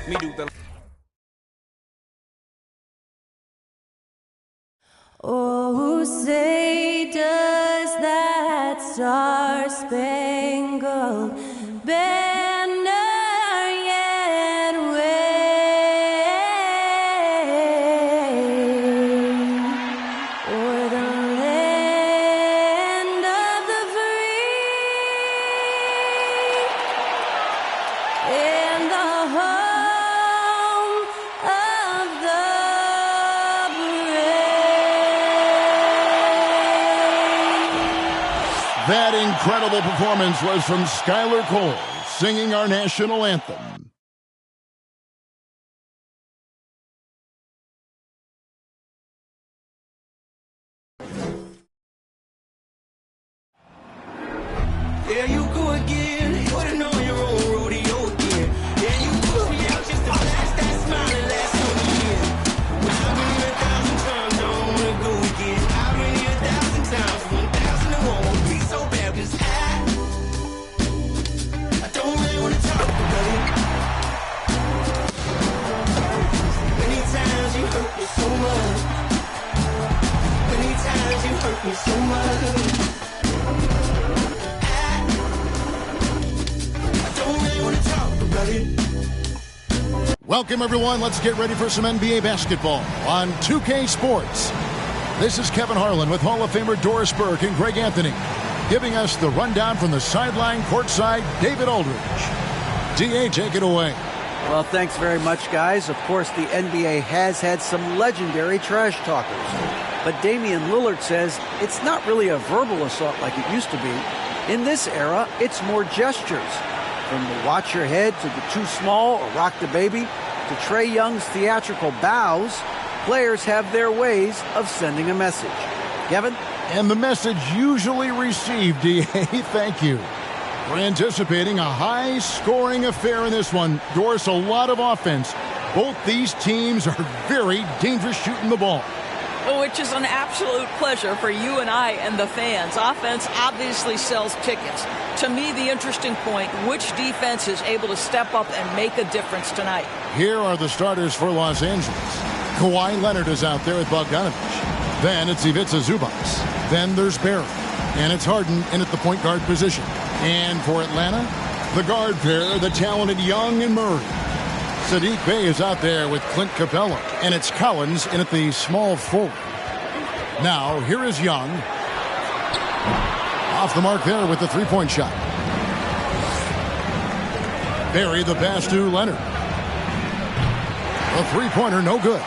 Me do the. Oh, say does that star-spangled banner yet wave o'er the land of the free and the home of the That incredible performance was from Skylar Cole, singing our national anthem. There you go again. Putting on your own rodeo again. Yeah, you push me out just to blast that smile and last on the year. Which I've been here 1,000 times, I don't wanna go again. I've been here 1,000 times, 1,001 won't be so bad, 'cause I don't really wanna talk about it. Many times you hurt me so much. Many times you hurt me so much. Welcome, everyone. Let's get ready for some NBA basketball on 2K Sports. This is Kevin Harlan with Hall of Famer Doris Burke and Greg Anthony, giving us the rundown from the sideline courtside, David Aldridge. DA, take it away. Well, thanks very much, guys. Of course, the NBA has had some legendary trash talkers. But Damian Lillard says it's not really a verbal assault like it used to be. In this era, it's more gestures. From the watch your head to the too small or rock the baby to Trae Young's theatrical bows, players have their ways of sending a message. Kevin? And the message usually received, DA. Thank you. We're anticipating a high-scoring affair in this one. Doris, a lot of offense. Both these teams are very dangerous shooting the ball. Which is an absolute pleasure for you and I and the fans. Offense obviously sells tickets. To me, the interesting point, which defense is able to step up and make a difference tonight? Here are the starters for Los Angeles. Kawhi Leonard is out there with Bogdanovich. Then it's Ivica Zubac. Then there's Barry. And it's Harden in at the point guard position. And for Atlanta, the guard pair, the talented Young and Murray. Sadiq Bey is out there with Clint Capella. And it's Collins in at the small forward. Now, here is Young. Off the mark there with the three-point shot. Barry the pass to Leonard. A three-pointer, no good.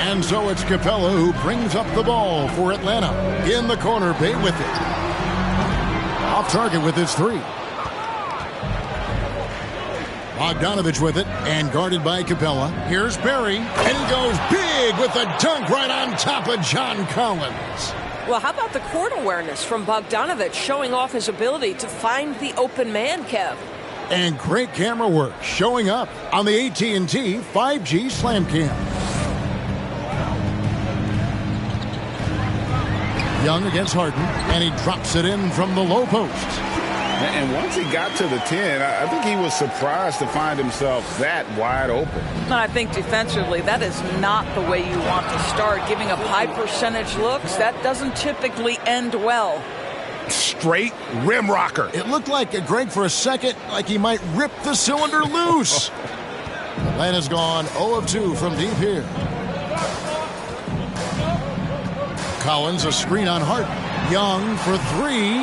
And so it's Capella who brings up the ball for Atlanta. In the corner, Bey with it. Off target with his three. Bogdanovich with it, and guarded by Capella. Here's Barry, and he goes big with the dunk right on top of John Collins. Well, how about the court awareness from Bogdanovich, showing off his ability to find the open man, Kev? And great camera work, showing up on the AT&T 5G Slam Cam. Young against Harden, and he drops it in from the low post. And once he got to the 10, I think he was surprised to find himself that wide open. And I think defensively, that is not the way you want to start. Giving up high percentage looks, that doesn't typically end well. Straight rim rocker. It looked like, Greg, for a second, like he might rip the cylinder loose. Atlanta's gone 0 of 2 from deep here. Collins, a screen on Harden. Young for three.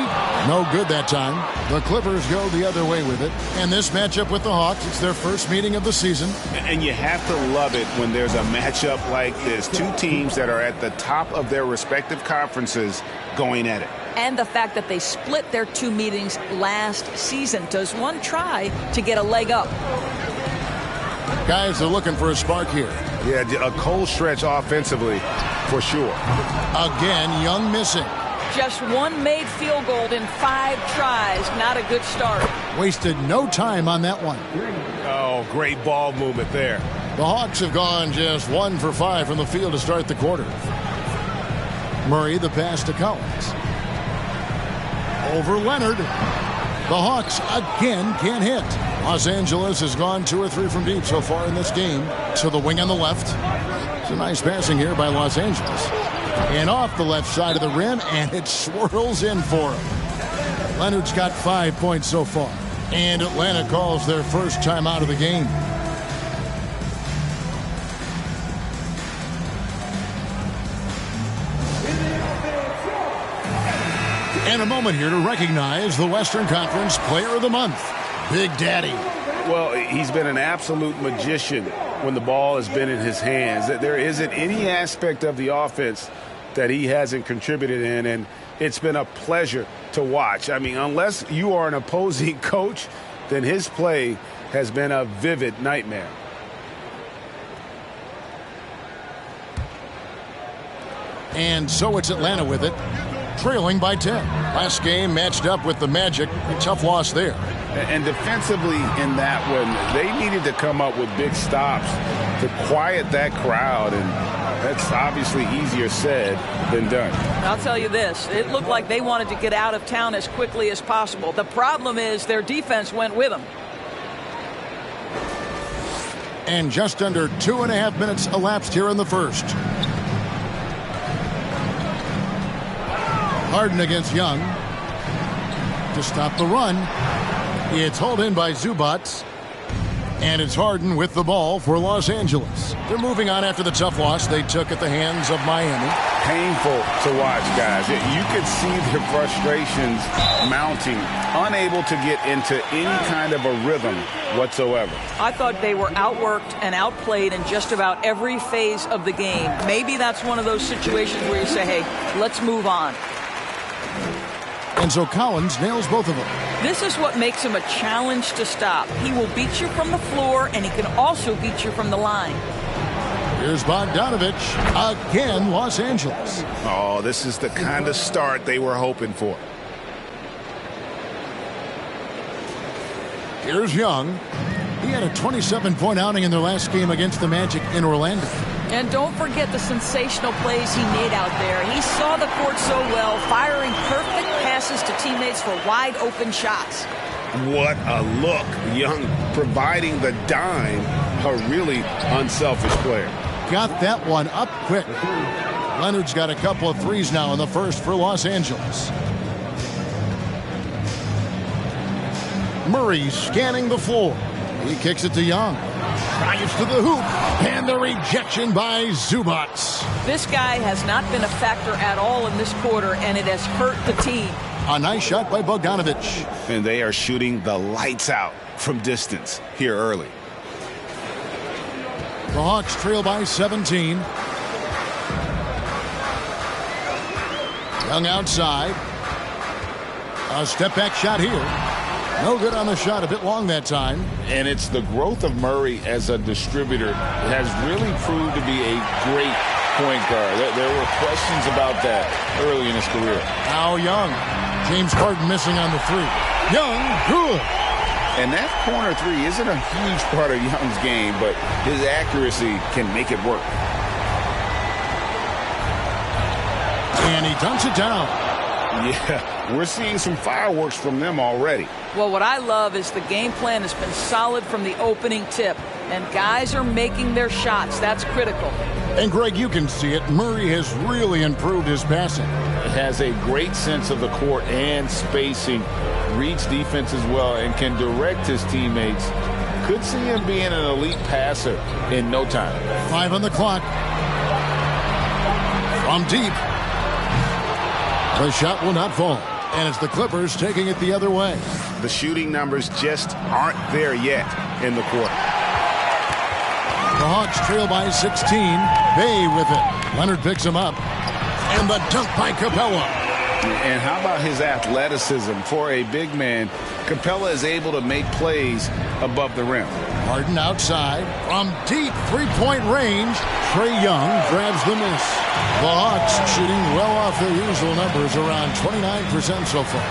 No good that time. The Clippers go the other way with it. And this matchup with the Hawks, it's their first meeting of the season. And you have to love it when there's a matchup like this. Two teams that are at the top of their respective conferences going at it. And the fact that they split their two meetings last season. Does one try to get a leg up? Guys are looking for a spark here. Yeah, a cold stretch offensively for sure. Again, Young missing. Just one made field goal in 5 tries. Not a good start. Wasted no time on that one. Oh, great ball movement there. The Hawks have gone just 1 for 5 from the field to start the quarter. Murray, the pass to Collins. Over Leonard. The Hawks again can't hit. Los Angeles has gone 2 or 3 from deep so far in this game. To the wing on the left. It's a nice passing here by Los Angeles. And off the left side of the rim, and it swirls in for him. Leonard's got 5 points so far. And Atlanta calls their first time out of the game. And a moment here to recognize the Western Conference Player of the Month, Big Daddy. Well, he's been an absolute magician when the ball has been in his hands. There isn't any aspect of the offense that he hasn't contributed in, and it's been a pleasure to watch. I mean, unless you are an opposing coach, then his play has been a vivid nightmare. And so it's Atlanta with it, trailing by 10. Last game matched up with the Magic. A tough loss there. And defensively in that one, they needed to come up with big stops to quiet that crowd, and that's obviously easier said than done. I'll tell you this, it looked like they wanted to get out of town as quickly as possible. The problem is their defense went with them. And just under 2.5 minutes elapsed here in the first. Harden against Young to stop the run. It's hauled in by Zubac. And it's Harden with the ball for Los Angeles. They're moving on after the tough loss they took at the hands of Miami. Painful to watch, guys. You could see their frustrations mounting, unable to get into any kind of a rhythm whatsoever. I thought they were outworked and outplayed in just about every phase of the game. Maybe that's one of those situations where you say, hey, let's move on. And so Collins nails both of them. This is what makes him a challenge to stop. He will beat you from the floor, and he can also beat you from the line. Here's Bogdanovich. Again, Los Angeles. Oh, this is the kind of start they were hoping for. Here's Young. He had a 27-point outing in their last game against the Magic in Orlando. And don't forget the sensational plays he made out there. He saw the court so well, firing perfect passes to teammates for wide-open shots. What a look. Young providing the dime. A really unselfish player. Got that one up quick. Leonard's got a couple of threes now in the first for Los Angeles. Murray scanning the floor. He kicks it to Young. Drives to the hoop. And the rejection by Zubac. This guy has not been a factor at all in this quarter, and it has hurt the team. A nice shot by Bogdanovich. And they are shooting the lights out from distance here early. The Hawks trail by 17. Young outside. A step-back shot here. No good on the shot, a bit long that time. And it's the growth of Murray as a distributor has really proved to be a great point guard. There were questions about that early in his career. Now Young. James Harden missing on the three. Young, good. And that corner three isn't a huge part of Young's game, but his accuracy can make it work. And he dunks it down. Yeah, we're seeing some fireworks from them already. Well, what I love is the game plan has been solid from the opening tip, and guys are making their shots. That's critical. And, Greg, you can see it. Murray has really improved his passing. Has a great sense of the court and spacing, reads defense as well, and can direct his teammates. Could see him being an elite passer in no time. 5 on the clock. From deep. The shot will not fall. And it's the Clippers taking it the other way. The shooting numbers just aren't there yet in the quarter. The Hawks trail by 16. Bay with it. Leonard picks him up. And the dunk by Capella. And how about his athleticism for a big man? Capella is able to make plays above the rim. Harden outside. From deep three-point range. Trae Young grabs the miss. The Hawks shooting well off their usual numbers, around 29% so far.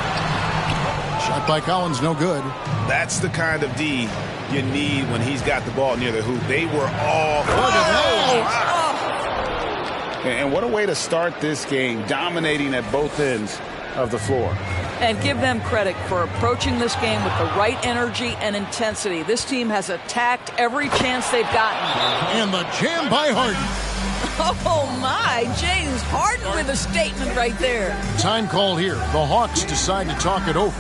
Shot by Collins, no good. That's the kind of D you need when he's got the ball near the hoop. They were all... And what a way to start this game, dominating at both ends of the floor. And give them credit for approaching this game with the right energy and intensity. This team has attacked every chance they've gotten. And the jam by Harden. Oh, my. James Harden with a statement right there. Time call here. The Hawks decide to talk it over.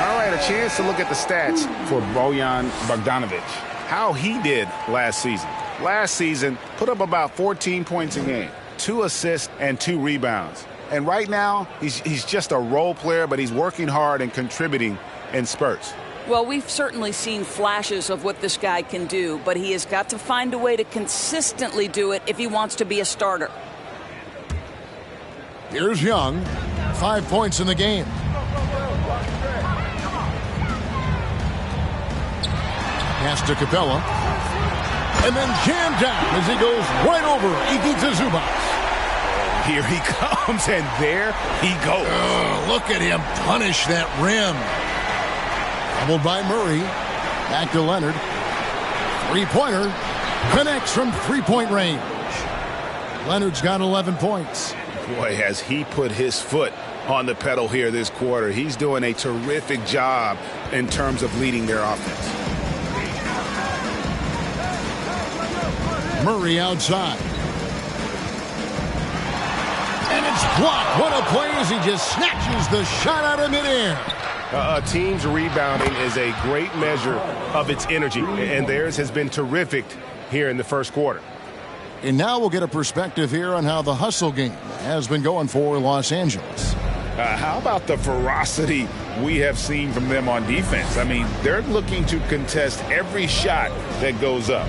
All right, a chance to look at the stats for Bojan Bogdanovic. How he did last season. Last season, put up about 14 points a game, 2 assists and 2 rebounds. And right now, he's just a role player, but he's working hard and contributing in spurts. Well, we've certainly seen flashes of what this guy can do, but he has got to find a way to consistently do it if he wants to be a starter. Here's Young. 5 points in the game. Pass to Capella. And then jammed down as he goes right over Ivica Zubac. Here he comes, and there he goes. Oh, look at him punish that rim. Doubled by Murray. Back to Leonard. Three-pointer. Connects from three-point range. Leonard's got 11 points. Boy, has he put his foot on the pedal here this quarter. He's doing a terrific job in terms of leading their offense. Murray outside. And it's blocked. What a play as he just snatches the shot out of midair. A team's rebounding is a great measure of its energy, and theirs has been terrific here in the first quarter. And now we'll get a perspective here on how the hustle game has been going for Los Angeles. How about the ferocity we have seen from them on defense? I mean, they're looking to contest every shot that goes up.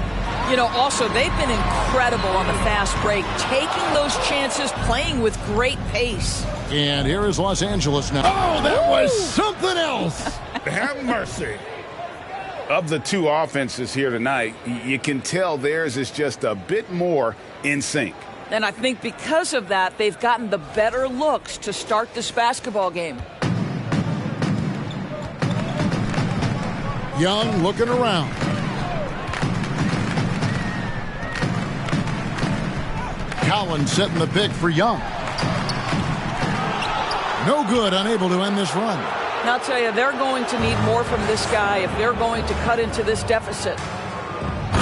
You know, also, they've been incredible on the fast break, taking those chances, playing with great pace. And here is Los Angeles now. Oh, that was something else. Have mercy. Of the two offenses here tonight, you can tell theirs is just a bit more in sync. And I think because of that, they've gotten the better looks to start this basketball game. Young looking around. Collins setting the pick for Young. No good, unable to end this run. And I'll tell you, they're going to need more from this guy if they're going to cut into this deficit.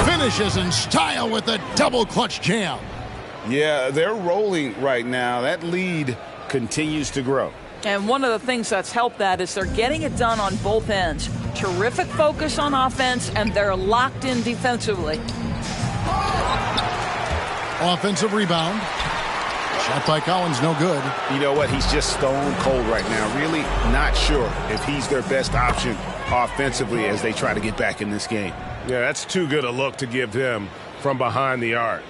Finishes in style with a double clutch jam. Yeah, they're rolling right now. That lead continues to grow. And one of the things that's helped that is they're getting it done on both ends. Terrific focus on offense, and they're locked in defensively. Offensive rebound. Shot by Collins, no good. You know what? He's just stone cold right now. Really not sure if he's their best option offensively as they try to get back in this game. Yeah, that's too good a look to give them from behind the arc.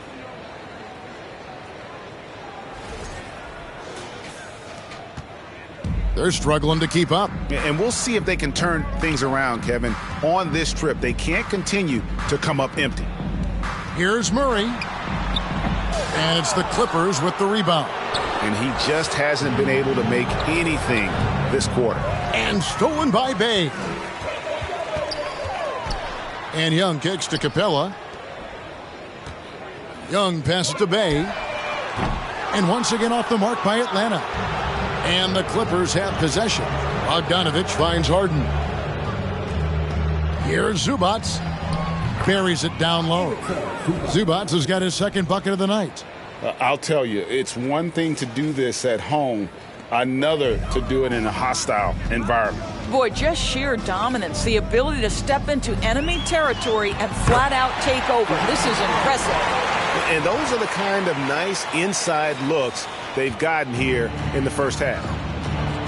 They're struggling to keep up. And we'll see if they can turn things around, Kevin. On this trip, they can't continue to come up empty. Here's Murray. And it's the Clippers with the rebound. And he just hasn't been able to make anything this quarter. And stolen by Bay. And Young kicks to Capella. Young passes to Bay. And once again off the mark by Atlanta. And the Clippers have possession. Bogdanovic finds Harden. Here's Zubac. Buries it down low. Zubac has got his second bucket of the night. I'll tell you, it's one thing to do this at home, another to do it in a hostile environment. Boy, just sheer dominance, the ability to step into enemy territory and flat out take over. This is impressive. And those are the kind of nice inside looks they've gotten here in the first half.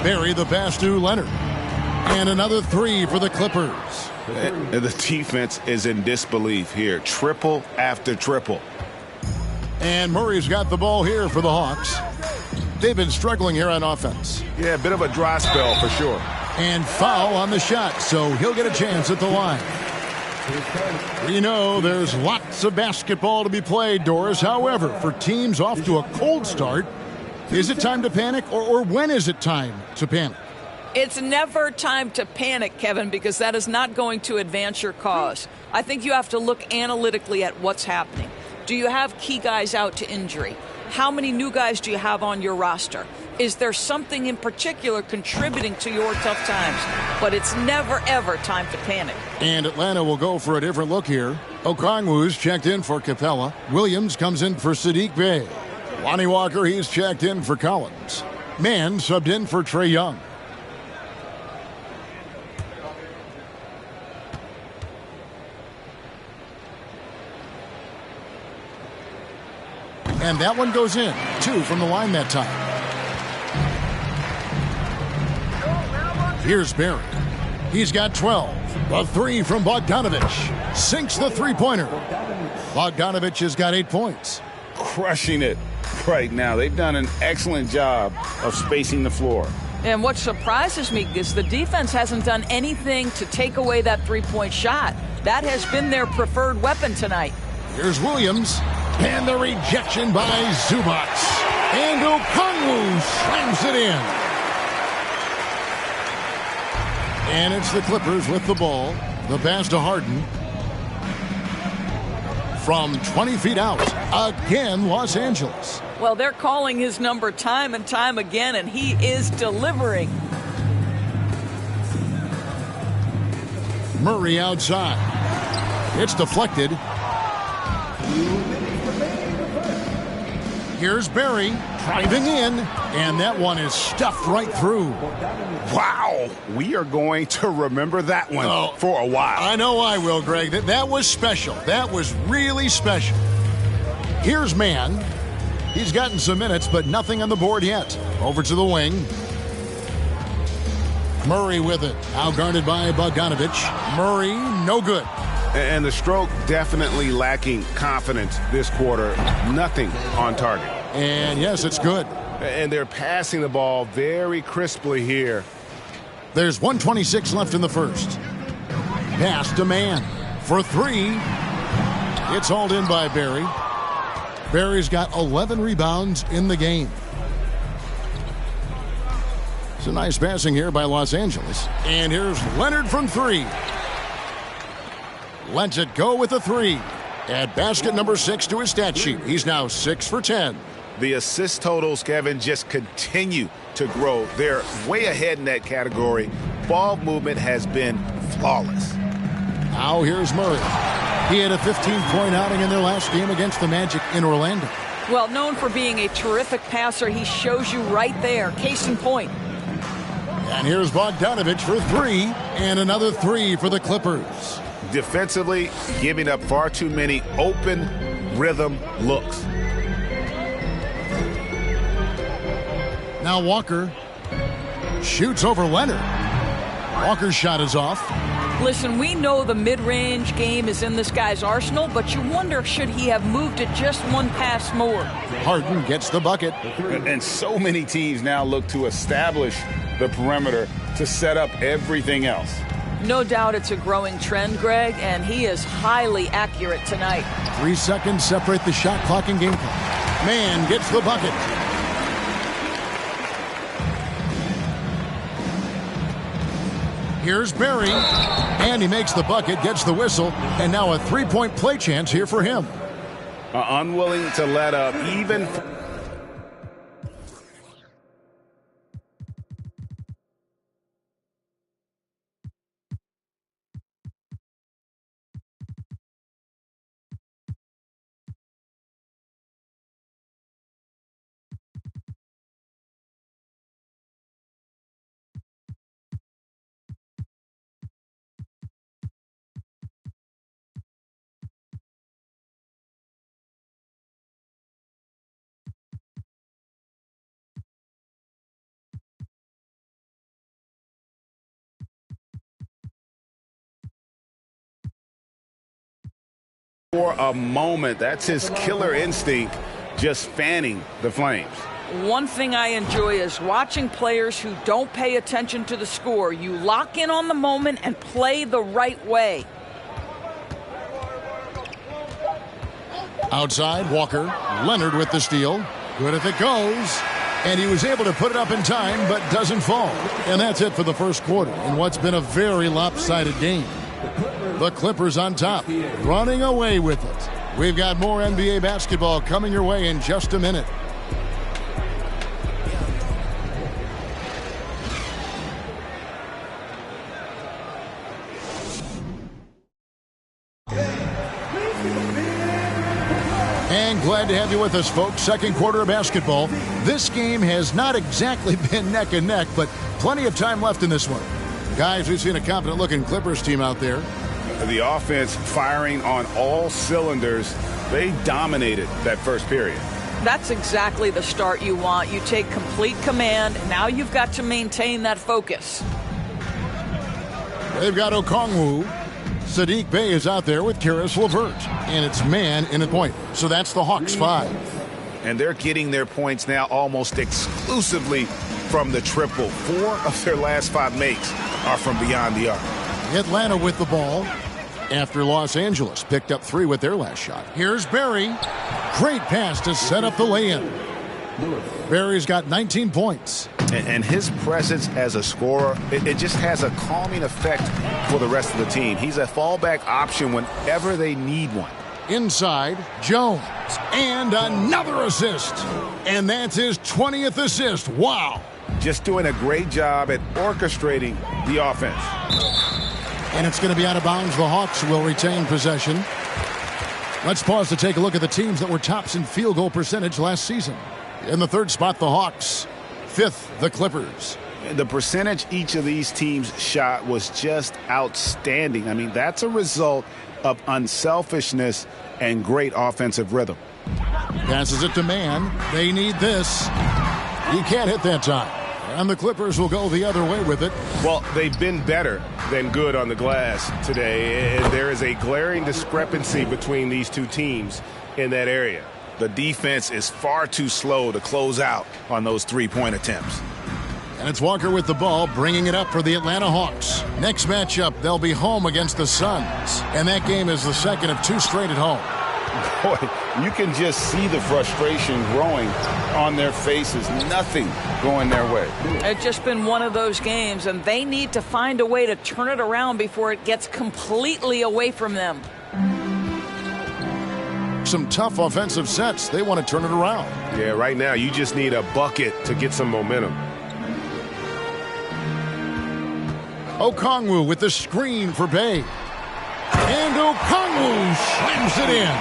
Bury the pass to Leonard. And another three for the Clippers. And the defense is in disbelief here. Triple after triple. And Murray's got the ball here for the Hawks. They've been struggling here on offense. Yeah, a bit of a dry spell for sure. And foul on the shot, so he'll get a chance at the line. We know there's lots of basketball to be played, Doris. However, for teams off to a cold start, is it time to panic, or when is it time to panic? It's never time to panic, Kevin, because that is not going to advance your cause. I think you have to look analytically at what's happening. Do you have key guys out to injury? How many new guys do you have on your roster? Is there something in particular contributing to your tough times? But it's never, ever time to panic. And Atlanta will go for a different look here. Okongwu's checked in for Capella. Williams comes in for Sadiq Bey. Lonnie Walker, he's checked in for Collins. Mann subbed in for Trae Young. And that one goes in. 2 from the line that time. Here's Barry. He's got 12. The 3 from Bogdanovich. Sinks the three-pointer. Bogdanovich has got 8 points. Crushing it right now. They've done an excellent job of spacing the floor. And what surprises me is the defense hasn't done anything to take away that three-point shot. That has been their preferred weapon tonight. Here's Williams. And the rejection by Zubac. And Okongwu slams it in. And it's the Clippers with the ball. The pass to Harden. From 20 feet out. Again, Los Angeles. Well, they're calling his number time and time again, and he is delivering. Murray outside. It's deflected. Here's Barry driving in, and that one is stuffed right through. Wow. We are going to remember that one for a while. I know I will, Greg. That was special. That was really special. Here's Mann. He's gotten some minutes, but nothing on the board yet. Over to the wing. Murray with it. Outguarded by Bogdanovich. Murray, no good. And the stroke definitely lacking confidence this quarter. Nothing on target. And yes, it's good. And they're passing the ball very crisply here. There's 1:26 left in the first. Pass to Mann for 3. It's hauled in by Barry. Barry's got 11 rebounds in the game. It's a nice passing here by Los Angeles. And here's Leonard from 3. Lets it go with a 3. Add basket number 6 to his stat sheet. He's now 6 for 10. The assist totals, Kevin, just continue to grow. They're way ahead in that category. Ball movement has been flawless. Now here's Murray. He had a 15-point outing in their last game against the Magic in Orlando. Well, known for being a terrific passer, he shows you right there. Case in point. And here's Bogdanovich for 3. And another 3 for the Clippers. Defensively, giving up far too many open rhythm looks. Now Walker shoots over Leonard. Walker's shot is off. Listen, we know the mid-range game is in this guy's arsenal, but you wonder, should he have moved it just one pass more? Harden gets the bucket. And so many teams now look to establish the perimeter to set up everything else. No doubt it's a growing trend, Greg, and he is highly accurate tonight. 3 seconds separate the shot clock and game clock. Mann gets the bucket. Here's Barry, and he makes the bucket, gets the whistle, and now a 3-point play chance here for him. Unwilling to let up even... For a moment, that's his killer instinct, just fanning the flames. One thing I enjoy is watching players who don't pay attention to the score. You lock in on the moment and play the right way. Outside, Walker. Leonard with the steal. Good if it goes. And he was able to put it up in time, but doesn't fall. And that's it for the first quarter in what's been a very lopsided game. The Clippers on top, running away with it. We've got more NBA basketball coming your way in just a minute. And glad to have you with us, folks. Second quarter of basketball. This game has not exactly been neck and neck, but plenty of time left in this one. Guys, we've seen a confident-looking Clippers team out there. The offense firing on all cylinders. They dominated that first period. That's exactly the start you want. You take complete command. Now you've got to maintain that focus. They've got Okongwu. Sadiq Bey is out there with Karis LeVert. And it's man in the point. So that's the Hawks 5. And they're getting their points now almost exclusively from the triple. 4 of their last 5 makes are from beyond the arc. Atlanta with the ball after Los Angeles picked up 3 with their last shot. Here's Barry. Great pass to set up the lay-in. Barry's got 19 points. And his presence as a scorer, it just has a calming effect for the rest of the team. He's a fallback option whenever they need one. Inside, Jones. And another assist. And that's his 20th assist. Wow. Just doing a great job at orchestrating the offense. And it's going to be out of bounds. The Hawks will retain possession. Let's pause to take a look at the teams that were tops in field goal percentage last season. In the third spot, the Hawks. 5th, the Clippers. The percentage each of these teams shot was just outstanding. I mean, that's a result of unselfishness and great offensive rhythm. Passes it to Man. They need this. He can't hit that time. And the Clippers will go the other way with it. Well, they've been better than good on the glass today, and there is a glaring discrepancy between these two teams in that area. The defense is far too slow to close out on those three-point attempts. And it's Walker with the ball, bringing it up for the Atlanta Hawks. Next matchup, they'll be home against the Suns. And that game is the second of 2 straight at home. Boy, you can just see the frustration growing on their faces. Nothing going their way. It's just been one of those games, and they need to find a way to turn it around before it gets completely away from them. Some tough offensive sets. They want to turn it around. Yeah, right now you just need a bucket to get some momentum. Okongwu with the screen for Bey. And Okongwu slams it in.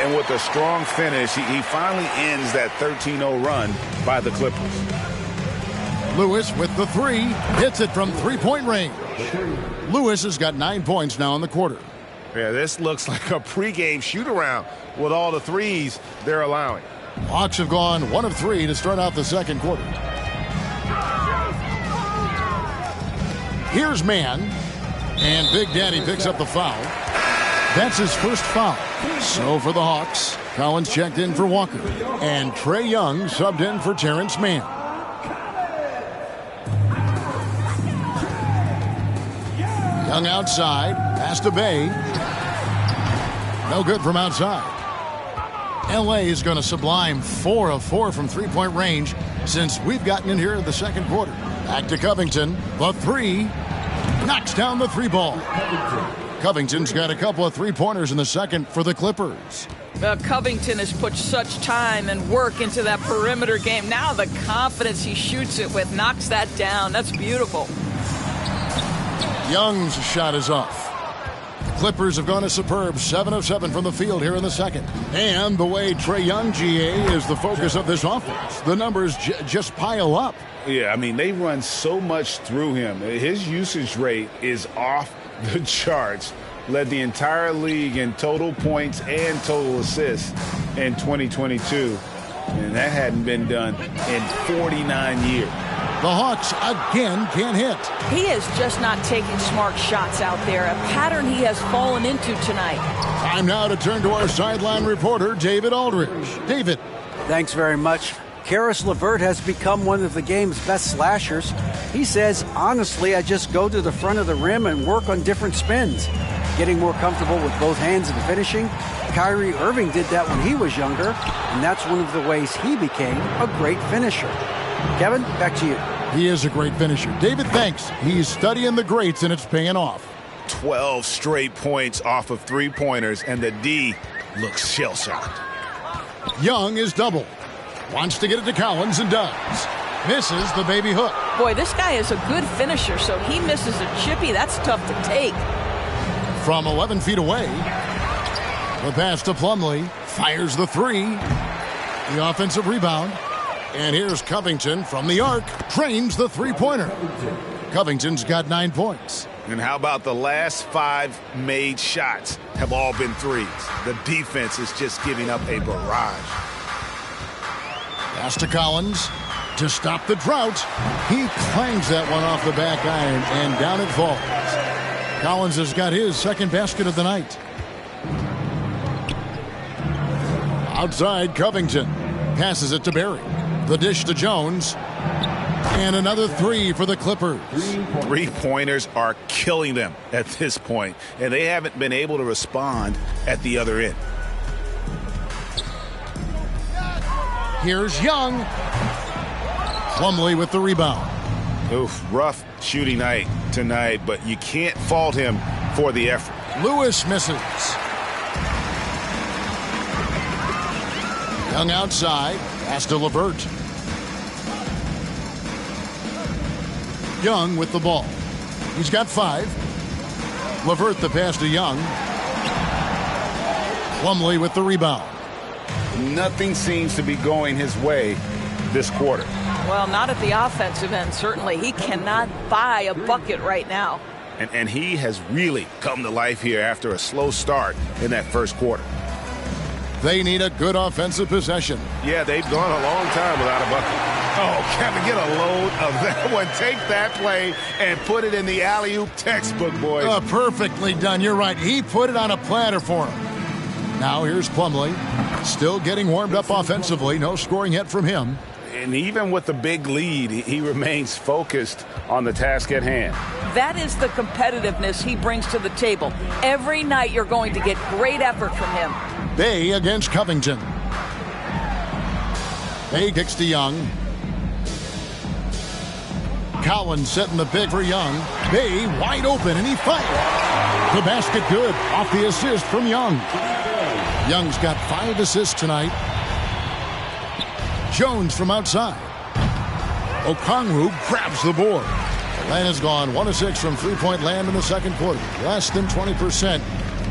And with a strong finish, he finally ends that 13-0 run by the Clippers. Lewis with the 3. Hits it from 3-point range. Lewis has got 9 points now in the quarter. Yeah, this looks like a pregame shoot-around with all the threes they're allowing. Hawks have gone 1 of 3 to start out the second quarter. Here's Man. And Big Daddy picks up the foul. That's his first foul. So for the Hawks, Collins checked in for Walker. And Trae Young subbed in for Terrence Mann. Young outside. Pass to Bey. No good from outside. LA is going to sublime 4 of 4 from 3-point range since we've gotten in here in the second quarter. Back to Covington. The 3. Knocks down the 3 ball. Covington's got a couple of 3-pointers in the second for the Clippers. Covington has put such time and work into that perimeter game. Now the confidence he shoots it with knocks that down. That's beautiful. Young's shot is off. The Clippers have gone a superb 7 of 7 from the field here in the second. And the way Trae Young, GA, is the focus of this offense. The numbers just pile up. Yeah, I mean, they run so much through him. His usage rate is off the charts. Led the entire league in total points and total assists in 2022. And that hadn't been done in 49 years. The Hawks again can't hit. He is just not taking smart shots out there, a pattern he has fallen into tonight. Time now to turn to our sideline reporter, David Aldridge. David. Thanks very much. Karis LeVert has become one of the game's best slashers. He says, honestly, I just go to the front of the rim and work on different spins. Getting more comfortable with both hands and finishing. Kyrie Irving did that when he was younger, and that's one of the ways he became a great finisher. Kevin, back to you. He is a great finisher. David, thanks. He's studying the greats, and it's paying off. 12 straight points off of 3-pointers, and the D looks shell-shocked. Young is doubled. Wants to get it to Collins and does. Misses the baby hook. Boy, this guy is a good finisher, so he misses a chippy. That's tough to take. From 11 feet away, the pass to Plumlee. Fires the three. The offensive rebound. And here's Covington from the arc. Drains the three-pointer. Covington's got 9 points. And how about the last 5 made shots have all been threes? The defense is just giving up a barrage. Pass to Collins to stop the drought. He clangs that one off the back iron, and down it falls. Collins has got his second basket of the night. Outside, Covington passes it to Barry. The dish to Jones. And another three for the Clippers. Three-pointers are killing them at this point, and they haven't been able to respond at the other end. Here's Young. Plumlee with the rebound. Oof, rough shooting night tonight, but you can't fault him for the effort. Lewis misses. Young outside. Pass to LeVert. Young with the ball. He's got 5. LeVert the pass to Young. Plumlee with the rebound. Nothing seems to be going his way this quarter. Well, not at the offensive end, certainly. He cannot buy a bucket right now. And he has really come to life here after a slow start in that first quarter. They need a good offensive possession. Yeah, they've gone a long time without a bucket. Oh, Kevin, get a load of that one. Take that play and put it in the alley-oop textbook, boys. Perfectly done. You're right. He put it on a platter for him. Now here's Plumlee. Still getting warmed up offensively. No scoring yet from him. And even with the big lead, he remains focused on the task at hand. That is the competitiveness he brings to the table. Every night you're going to get great effort from him. Bay against Covington. Bay kicks to Young. Collins setting the pick for Young. Bay wide open, and he fires. The basket good off the assist from Young. Young's got 5 assists tonight. Jones from outside. Okongwu grabs the board. Atlanta's gone 1 of 6 from three-point land in the second quarter. Less than 20%,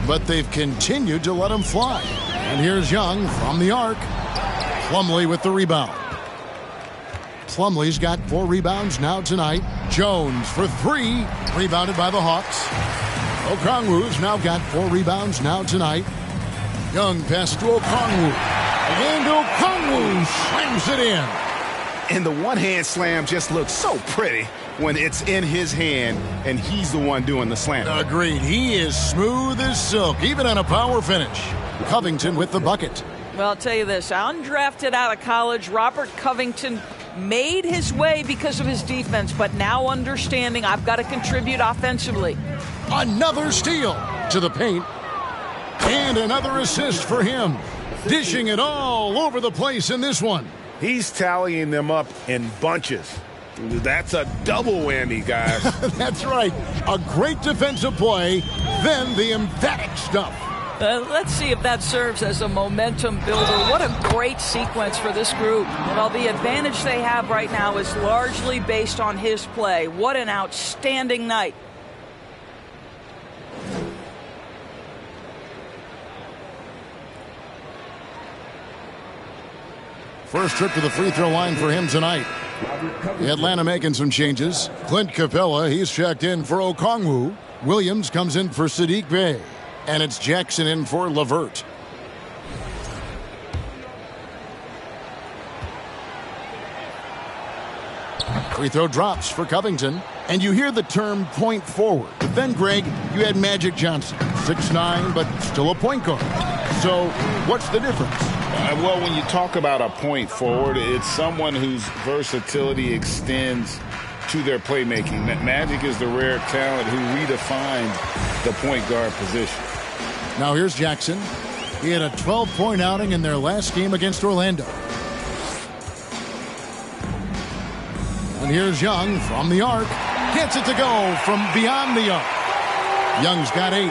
but they've continued to let him fly. And here's Young from the arc. Plumlee with the rebound. Plumlee's got 4 rebounds now tonight. Jones for 3, rebounded by the Hawks. Okongwu's now got 4 rebounds now tonight. Young pass to Okongwu. And Okongwu slams it in. And the one-hand slam just looks so pretty when it's in his hand and he's the one doing the slam. Agreed. He is smooth as silk, even on a power finish. Covington with the bucket. Well, I'll tell you this. Undrafted out of college, Robert Covington made his way because of his defense, but now understanding I've got to contribute offensively. Another steal to the paint. And another assist for him. Dishing it all over the place in this one. He's tallying them up in bunches. That's a double whammy, guys. That's right. A great defensive play, then the emphatic stuff. Let's see if that serves as a momentum builder. What a great sequence for this group. Well, the advantage they have right now is largely based on his play. What an outstanding night. First trip to the free throw line for him tonight. Atlanta making some changes. Clint Capella, he's checked in for Okongwu. Williams comes in for Sadiq Bey. And it's Jackson in for LeVert. Free throw drops for Covington. And you hear the term point forward. But then, Greg, you had Magic Johnson. 6'9", but still a point guard. So what's the difference? Well, when you talk about a point forward, it's someone whose versatility extends to their playmaking. Magic is the rare talent who redefined the point guard position. Now here's Jackson. He had a 12-point outing in their last game against Orlando. And here's Young from the arc. Gets it to go from beyond the arc. Young's got 8.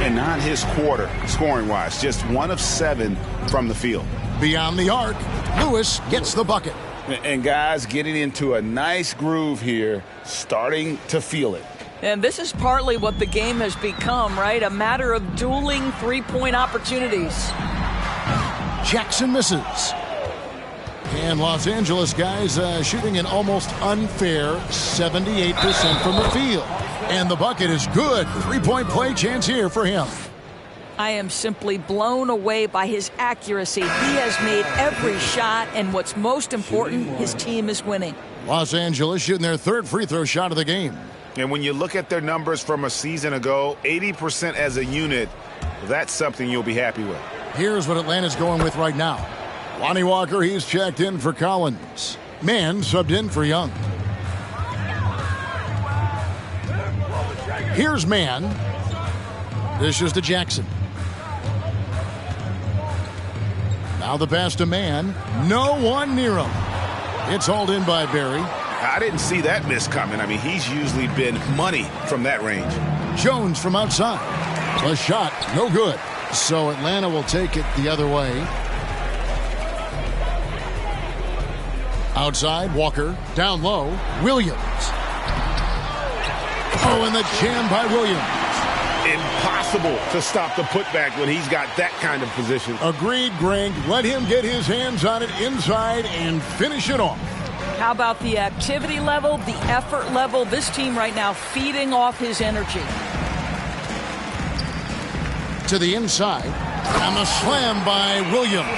And not his quarter, scoring-wise. Just 1 of 7 from the field. Beyond the arc, Lewis gets the bucket. And guys getting into a nice groove here, starting to feel it. And this is partly what the game has become, right? A matter of dueling three-point opportunities. Jackson misses. And Los Angeles guys shooting an almost unfair 78% from the field. And the bucket is good. 3-point play chance here for him. I am simply blown away by his accuracy. He has made every shot, and what's most important, his team is winning. Los Angeles shooting their third free throw shot of the game. And when you look at their numbers from a season ago, 80% as a unit, that's something you'll be happy with. Here's what Atlanta's going with right now. Lonnie Walker, he's checked in for Collins. Mann subbed in for Young. Here's Mann. This is to Jackson. Now the pass to Mann. No one near him. It's hauled in by Barry. I didn't see that miss coming. I mean, he's usually been money from that range. Jones from outside. The shot, no good. So Atlanta will take it the other way. Outside, Walker. Down low, Williams. Oh, and the jam by Williams. Impossible to stop the putback when he's got that kind of position. Agreed, Greg. Let him get his hands on it inside and finish it off. How about the activity level, the effort level? This team right now feeding off his energy. To the inside, and the slam by Williams.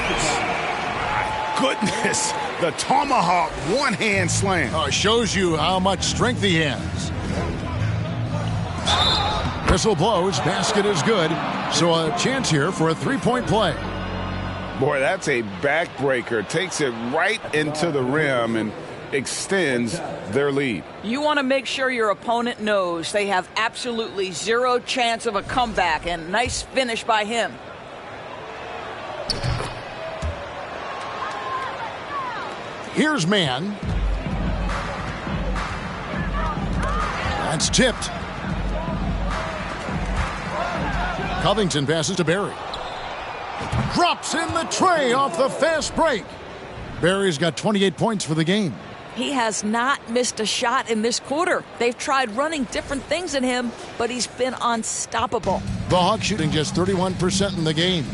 Goodness, the tomahawk one-hand slam. Shows you how much strength he has. Whistle blows, basket is good. So a chance here for a three-point play. Boy, that's a backbreaker. Takes it right into the rim and extends their lead. You want to make sure your opponent knows they have absolutely zero chance of a comeback, and nice finish by him. Here's Mann. That's tipped. Covington passes to Barry. Drops in the tray off the fast break. Barry's got 28 points for the game. He has not missed a shot in this quarter. They've tried running different things in him, but he's been unstoppable. The Hawks shooting just 31% in the game.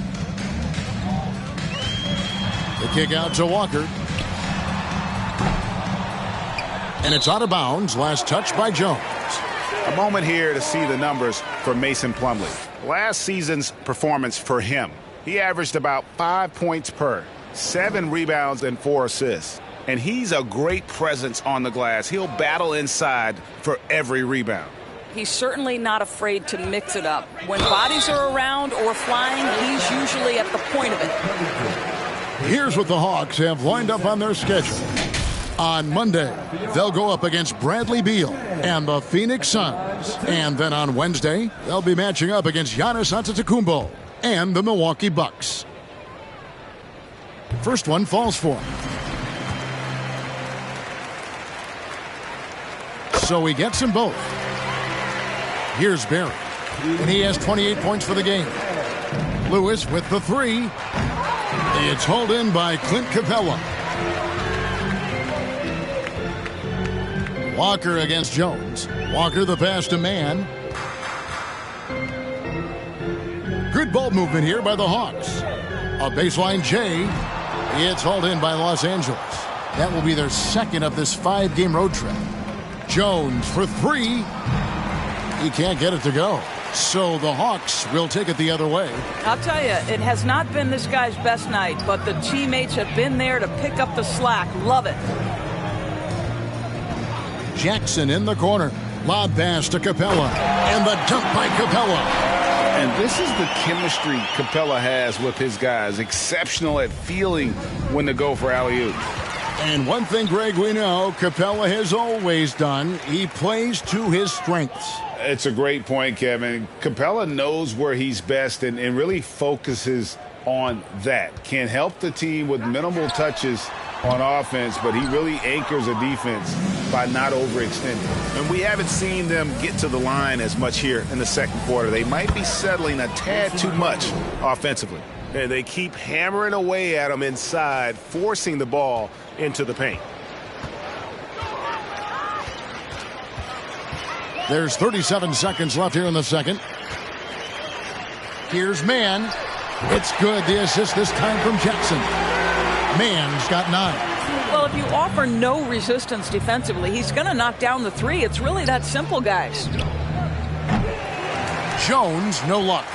The kick out to Walker. And it's out of bounds. Last touch by Jones. A moment here to see the numbers for Mason Plumlee. Last season's performance for him. He averaged about 5 points per, 7 rebounds and 4 assists. And he's a great presence on the glass. He'll battle inside for every rebound. He's certainly not afraid to mix it up. When bodies are around or flying, he's usually at the point of it. Here's what the Hawks have lined up on their schedule. On Monday, they'll go up against Bradley Beal and the Phoenix Suns. And then on Wednesday, they'll be matching up against Giannis Antetokounmpo and the Milwaukee Bucks. First one falls for him. So he gets them both. Here's Barry. And he has 28 points for the game. Lewis with the three. It's hauled in by Clint Capella. Walker against Jones. Walker the pass to Mann. Good ball movement here by the Hawks. A baseline J. It's hauled in by Los Angeles. That will be their second of this 5-game road trip. Jones for three. He can't get it to go. So the Hawks will take it the other way. I'll tell you, it has not been this guy's best night, but the teammates have been there to pick up the slack. Love it. Jackson in the corner. Lob pass to Capella. And the dunk by Capella. And this is the chemistry Capella has with his guys. Exceptional at feeling when to go for alley-oop. And one thing, Greg, we know Capella has always done. He plays to his strengths. It's a great point, Kevin. Capella knows where he's best and really focuses on that. Can help the team with minimal touches on offense, but he really anchors a defense by not overextending. And we haven't seen them get to the line as much here in the second quarter. They might be settling a tad too much offensively. And they keep hammering away at them inside, forcing the ball into the paint. There's 37 seconds left here in the second. Here's Mann. It's good. The assist this time from Jackson. Mann's got 9. Well, if you offer no resistance defensively, he's going to knock down the 3. It's really that simple, guys. Jones, no luck.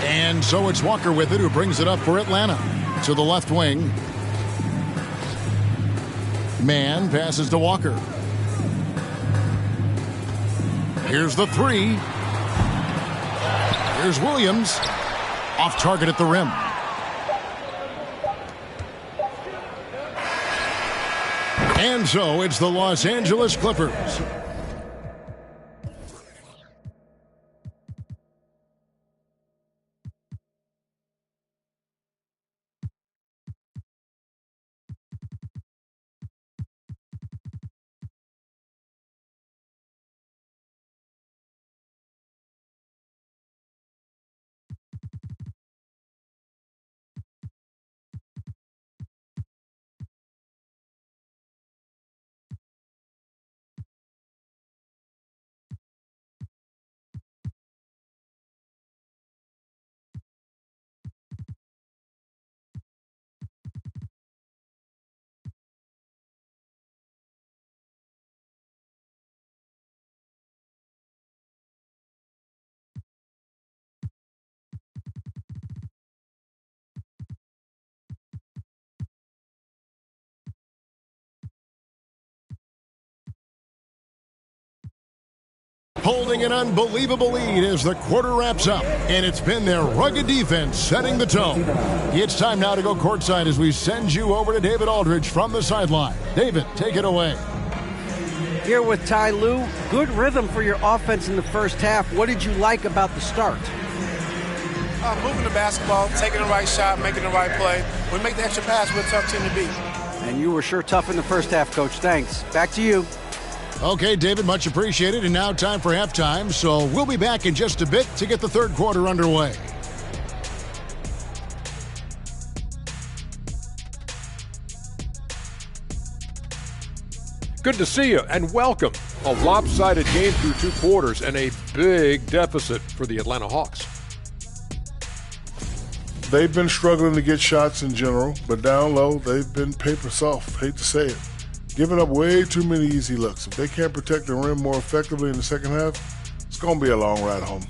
And so it's Walker with it, who brings it up for Atlanta. To the left wing. Mann passes to Walker. Here's the 3. Here's Williams. Off target at the rim. And so it's the Los Angeles Clippers. Holding an unbelievable lead as the quarter wraps up, and it's been their rugged defense setting the tone. It's time now to go courtside as we send you over to David Aldridge from the sideline. David, take it away. Here with Ty Lue, good rhythm for your offense in the first half. What did you like about the start? Moving the basketball, taking the right shot, making the right play. When we make the extra pass, we're a tough team to beat. And you were sure tough in the first half, Coach. Thanks. Back to you. Okay, David, much appreciated. And now time for halftime. So we'll be back in just a bit to get the third quarter underway. Good to see you and welcome. A lopsided game through 2 quarters and a big deficit for the Atlanta Hawks. They've been struggling to get shots in general, but down low, they've been paper soft. Hate to say it. Giving up way too many easy looks. If they can't protect the rim more effectively in the second half, it's going to be a long ride home.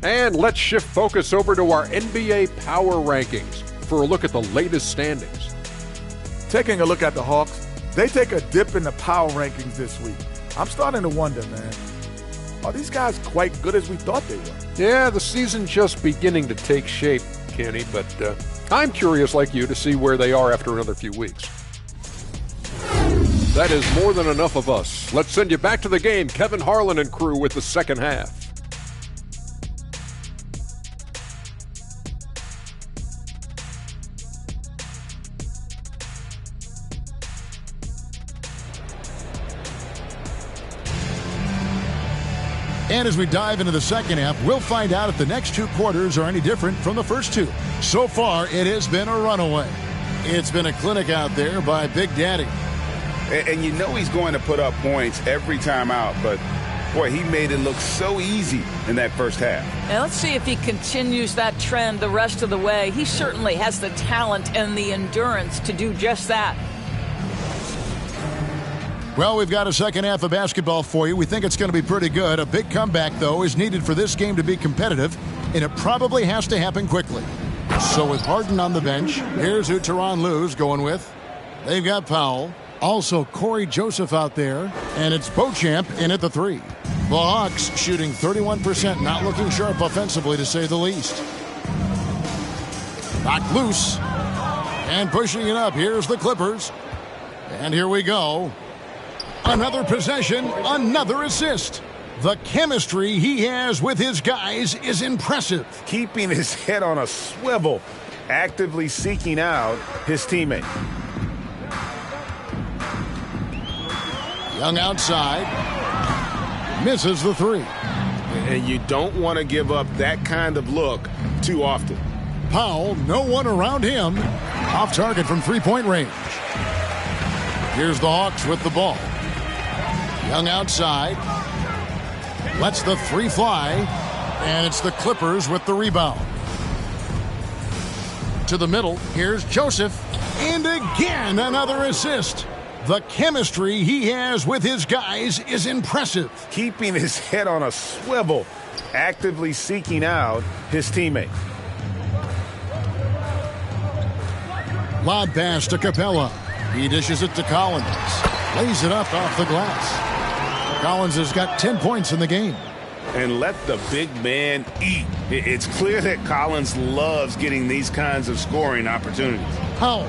And let's shift focus over to our NBA Power Rankings for a look at the latest standings. Taking a look at the Hawks, they take a dip in the power rankings this week. I'm starting to wonder, man, are these guys quite good as we thought they were? Yeah, the season's just beginning to take shape, Kenny, but I'm curious like you to see where they are after another few weeks. That is more than enough of us. Let's send you back to the game, Kevin Harlan and crew with the second half. And as we dive into the second half, we'll find out if the next 2 quarters are any different from the first 2. So far, it has been a runaway. It's been a clinic out there by Big Daddy. And you know he's going to put up points every time out, but boy, he made it look so easy in that first half. And let's see if he continues that trend the rest of the way. He certainly has the talent and the endurance to do just that. Well, we've got a second half of basketball for you. We think it's going to be pretty good. A big comeback, though, is needed for this game to be competitive, and it probably has to happen quickly. So with Harden on the bench, here's who Tyronn Lue's going with. They've got Powell. Also, Corey Joseph out there, and it's Beauchamp in at the 3. The Hawks shooting 31%, not looking sharp offensively, to say the least. Knocked loose, and pushing it up. Here's the Clippers. And here we go. Another possession, another assist. The chemistry he has with his guys is impressive. Keeping his head on a swivel, actively seeking out his teammate. Young outside, misses the 3. And you don't want to give up that kind of look too often. Powell, no one around him. Off target from 3-point range. Here's the Hawks with the ball. Young outside. Lets the 3 fly. And it's the Clippers with the rebound. To the middle, here's Joseph. And again, another assist. The chemistry he has with his guys is impressive. Keeping his head on a swivel, actively seeking out his teammates. Lob pass to Capella. He dishes it to Collins. Lays it up off the glass. Collins has got 10 points in the game. And let the big man eat. It's clear that Collins loves getting these kinds of scoring opportunities. Powell.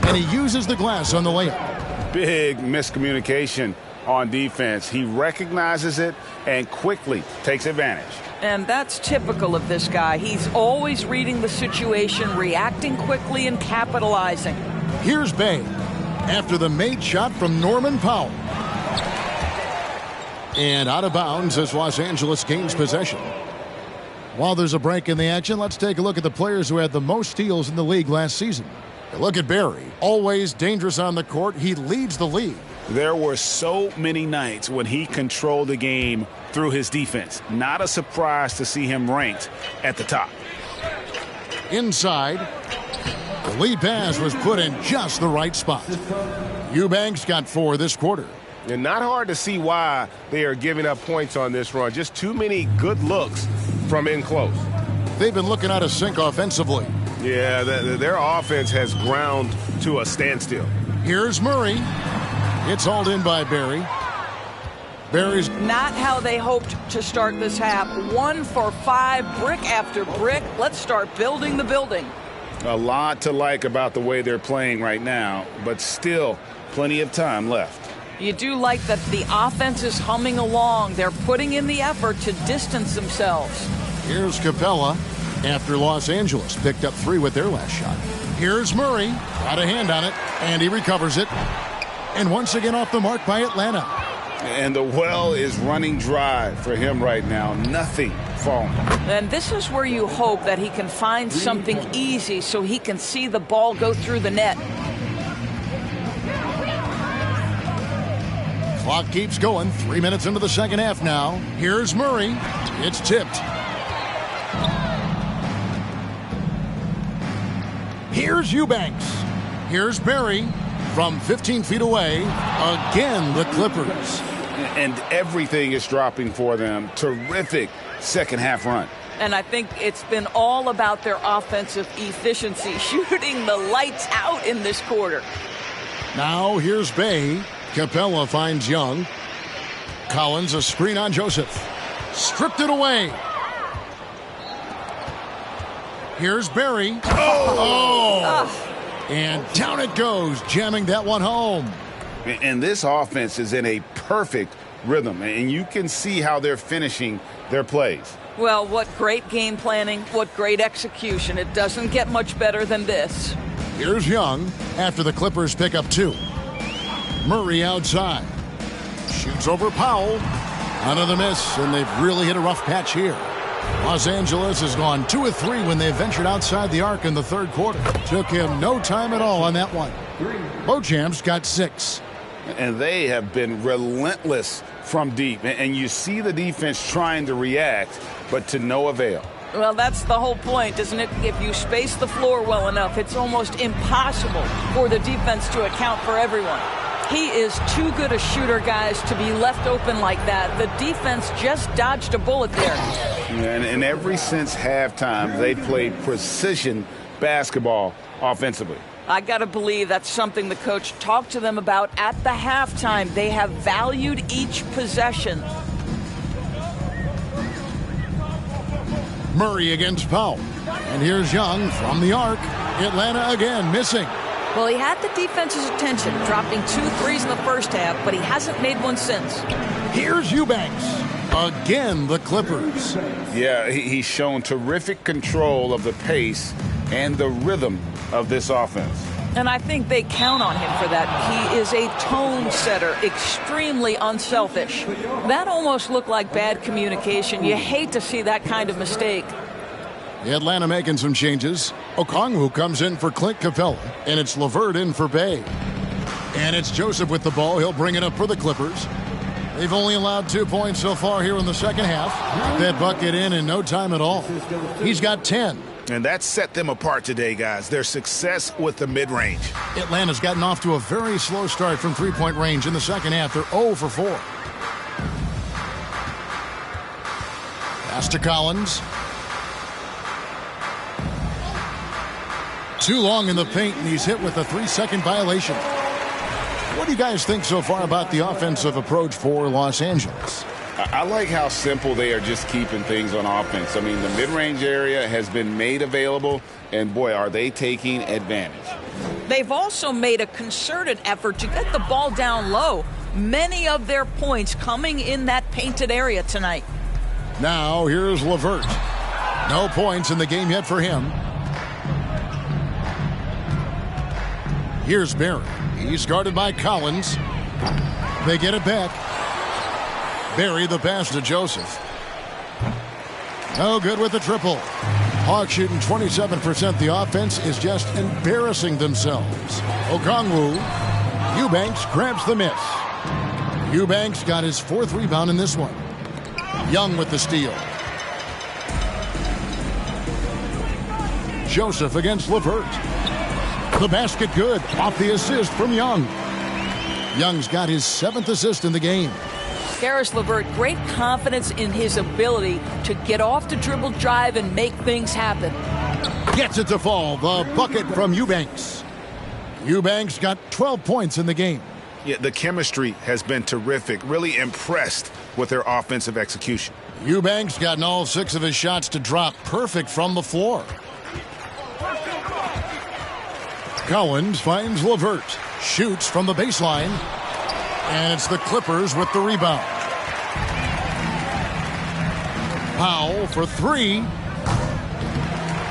And he uses the glass on the layup. Big miscommunication on defense. He recognizes it and quickly takes advantage. And that's typical of this guy. He's always reading the situation, reacting quickly, and capitalizing. Here's Bay after the made shot from Norman Powell. And out of bounds as Los Angeles gains possession. While there's a break in the action, let's take a look at the players who had the most steals in the league last season. Look at Barry. Always dangerous on the court. He leads the league. There were so many nights when he controlled the game through his defense. Not a surprise to see him ranked at the top. Inside, the lead pass was put in just the right spot. Eubanks got 4 this quarter. And not hard to see why they are giving up points on this run. Just too many good looks from in close. They've been looking out of sync offensively. Yeah, their offense has ground to a standstill. Here's Murray. It's hauled in by Barry. Barry's not how they hoped to start this half. 1 for 5, brick after brick. Let's start building the building. A lot to like about the way they're playing right now, but still plenty of time left. You do like that the offense is humming along. They're putting in the effort to distance themselves. Here's Capella after Los Angeles picked up 3 with their last shot. Here's Murray. Got a hand on it, and he recovers it. And once again off the mark by Atlanta. And the well is running dry for him right now. Nothing falling. And this is where you hope that he can find something easy so he can see the ball go through the net. Clock keeps going. 3 minutes into the second half now. Here's Murray. It's tipped. Here's Eubanks. Here's Barry from 15 feet away. Again, the Clippers. And everything is dropping for them. Terrific second half run. And I think it's been all about their offensive efficiency, shooting the lights out in this quarter. Now here's Bay. Capella finds Young. Collins, a screen on Joseph. Stripped it away. Here's Barry. And down it goes, jamming that one home. And this offense is in a perfect rhythm, and you can see how they're finishing their plays. Well, what great game planning, what great execution. It doesn't get much better than this. Here's Young after the Clippers pick up 2. Murray outside. Shoots over Powell. Another miss, and they've really hit a rough patch here. Los Angeles has gone 2 of 3 when they ventured outside the arc in the third quarter. Took him no time at all on that one. Beauchamp's got 6. And they have been relentless from deep. And you see the defense trying to react, but to no avail. Well, that's the whole point, isn't it? If you space the floor well enough, it's almost impossible for the defense to account for everyone. He is too good a shooter, guys, to be left open like that. The defense just dodged a bullet there. And ever since halftime, they played precision basketball offensively. I got to believe that's something the coach talked to them about at the halftime. They have valued each possession. Murray against Powell. And here's Young from the arc. Atlanta again missing. Well, he had the defense's attention, dropping 2 threes in the first half, but he hasn't made one since. Here's Eubanks. Again, the Clippers. Yeah, he's shown terrific control of the pace and the rhythm of this offense. And I think they count on him for that. He is a tone setter, extremely unselfish. That almost looked like bad communication. You hate to see that kind of mistake. Atlanta making some changes. Okongwu comes in for Clint Capella, and it's LeVert in for Bay. And it's Joseph with the ball. He'll bring it up for the Clippers. They've only allowed 2 points so far here in the second half. That bucket in no time at all. He's got 10. And that set them apart today, guys. Their success with the mid-range. Atlanta's gotten off to a very slow start from three-point range in the second half. They're 0 for 4. Pass to Collins. Too long in the paint, and he's hit with a 3-second violation. What do you guys think so far about the offensive approach for Los Angeles? I like how simple they are just keeping things on offense. I mean, the mid-range area has been made available, and boy, are they taking advantage. They've also made a concerted effort to get the ball down low. Many of their points coming in that painted area tonight. Now, here's LeVert. No points in the game yet for him. Here's Barry. He's guarded by Collins. They get it back. Barry the pass to Joseph. No good with the triple. Hawks shooting 27%. The offense is just embarrassing themselves. Okongwu. Eubanks grabs the miss. Eubanks got his 4th rebound in this one. Young with the steal. Joseph against LeVert. The basket good. Off the assist from Young. Young's got his 7th assist in the game. Caris LeVert, great confidence in his ability to get off the dribble drive and make things happen. Gets it to fall. The bucket from Eubanks. Eubanks got 12 points in the game. Yeah, the chemistry has been terrific. Really impressed with their offensive execution. Eubanks gotten all 6 of his shots to drop. Perfect from the floor. Collins finds LeVert. Shoots from the baseline. And it's the Clippers with the rebound. Powell for 3.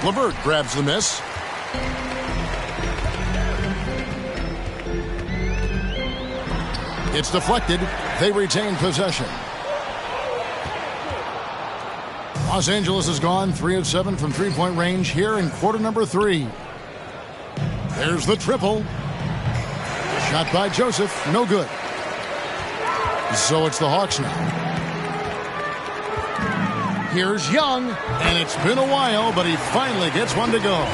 LeVert grabs the miss. It's deflected. They retain possession. Los Angeles has gone 3 of 7 from three-point range here in quarter number 3. There's the triple. Shot by Joseph. No good. So it's the Hawks now. Here's Young, and it's been a while, but he finally gets one to go.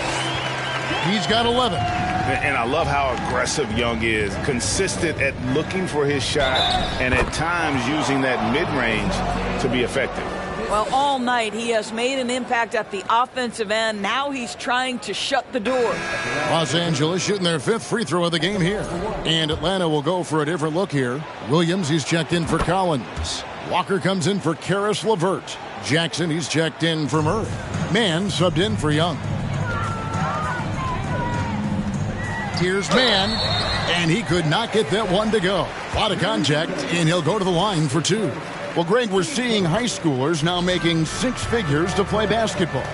He's got 11. And I love how aggressive Young is. Consistent at looking for his shot, and at times using that mid-range to be effective. Well, all night he has made an impact at the offensive end. Now he's trying to shut the door. Los Angeles shooting their 5th free throw of the game here. And Atlanta will go for a different look here. Williams, he's checked in for Collins. Walker comes in for Caris LeVert. Jackson, he's checked in for Murray. Mann subbed in for Young. Here's Mann, and he could not get that one to go. A lot of contact, and he'll go to the line for 2. Well, Greg, we're seeing high schoolers now making 6 figures to play basketball.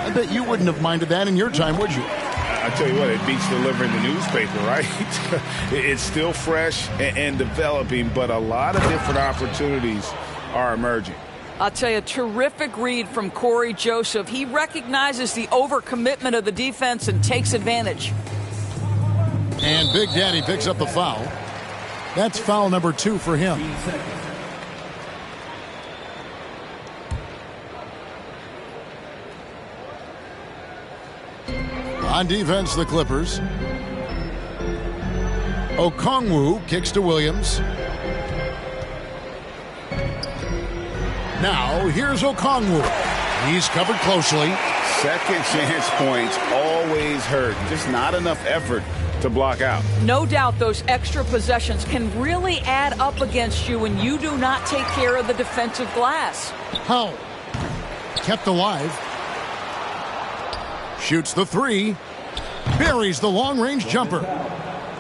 I bet you wouldn't have minded that in your time, would you? I tell you what, it beats delivering the newspaper, right? It's still fresh and developing, but a lot of different opportunities are emerging. I'll tell you, terrific read from Corey Joseph. He recognizes the overcommitment of the defense and takes advantage. And Big Daddy picks up the foul. That's foul number 2 for him. On defense, the Clippers. Okongwu kicks to Williams. Now, here's Okongwu. He's covered closely. Second chance points always hurt. Just not enough effort to block out. No doubt those extra possessions can really add up against you when you do not take care of the defensive glass. Powell kept alive. Shoots the 3. Buries the long-range jumper.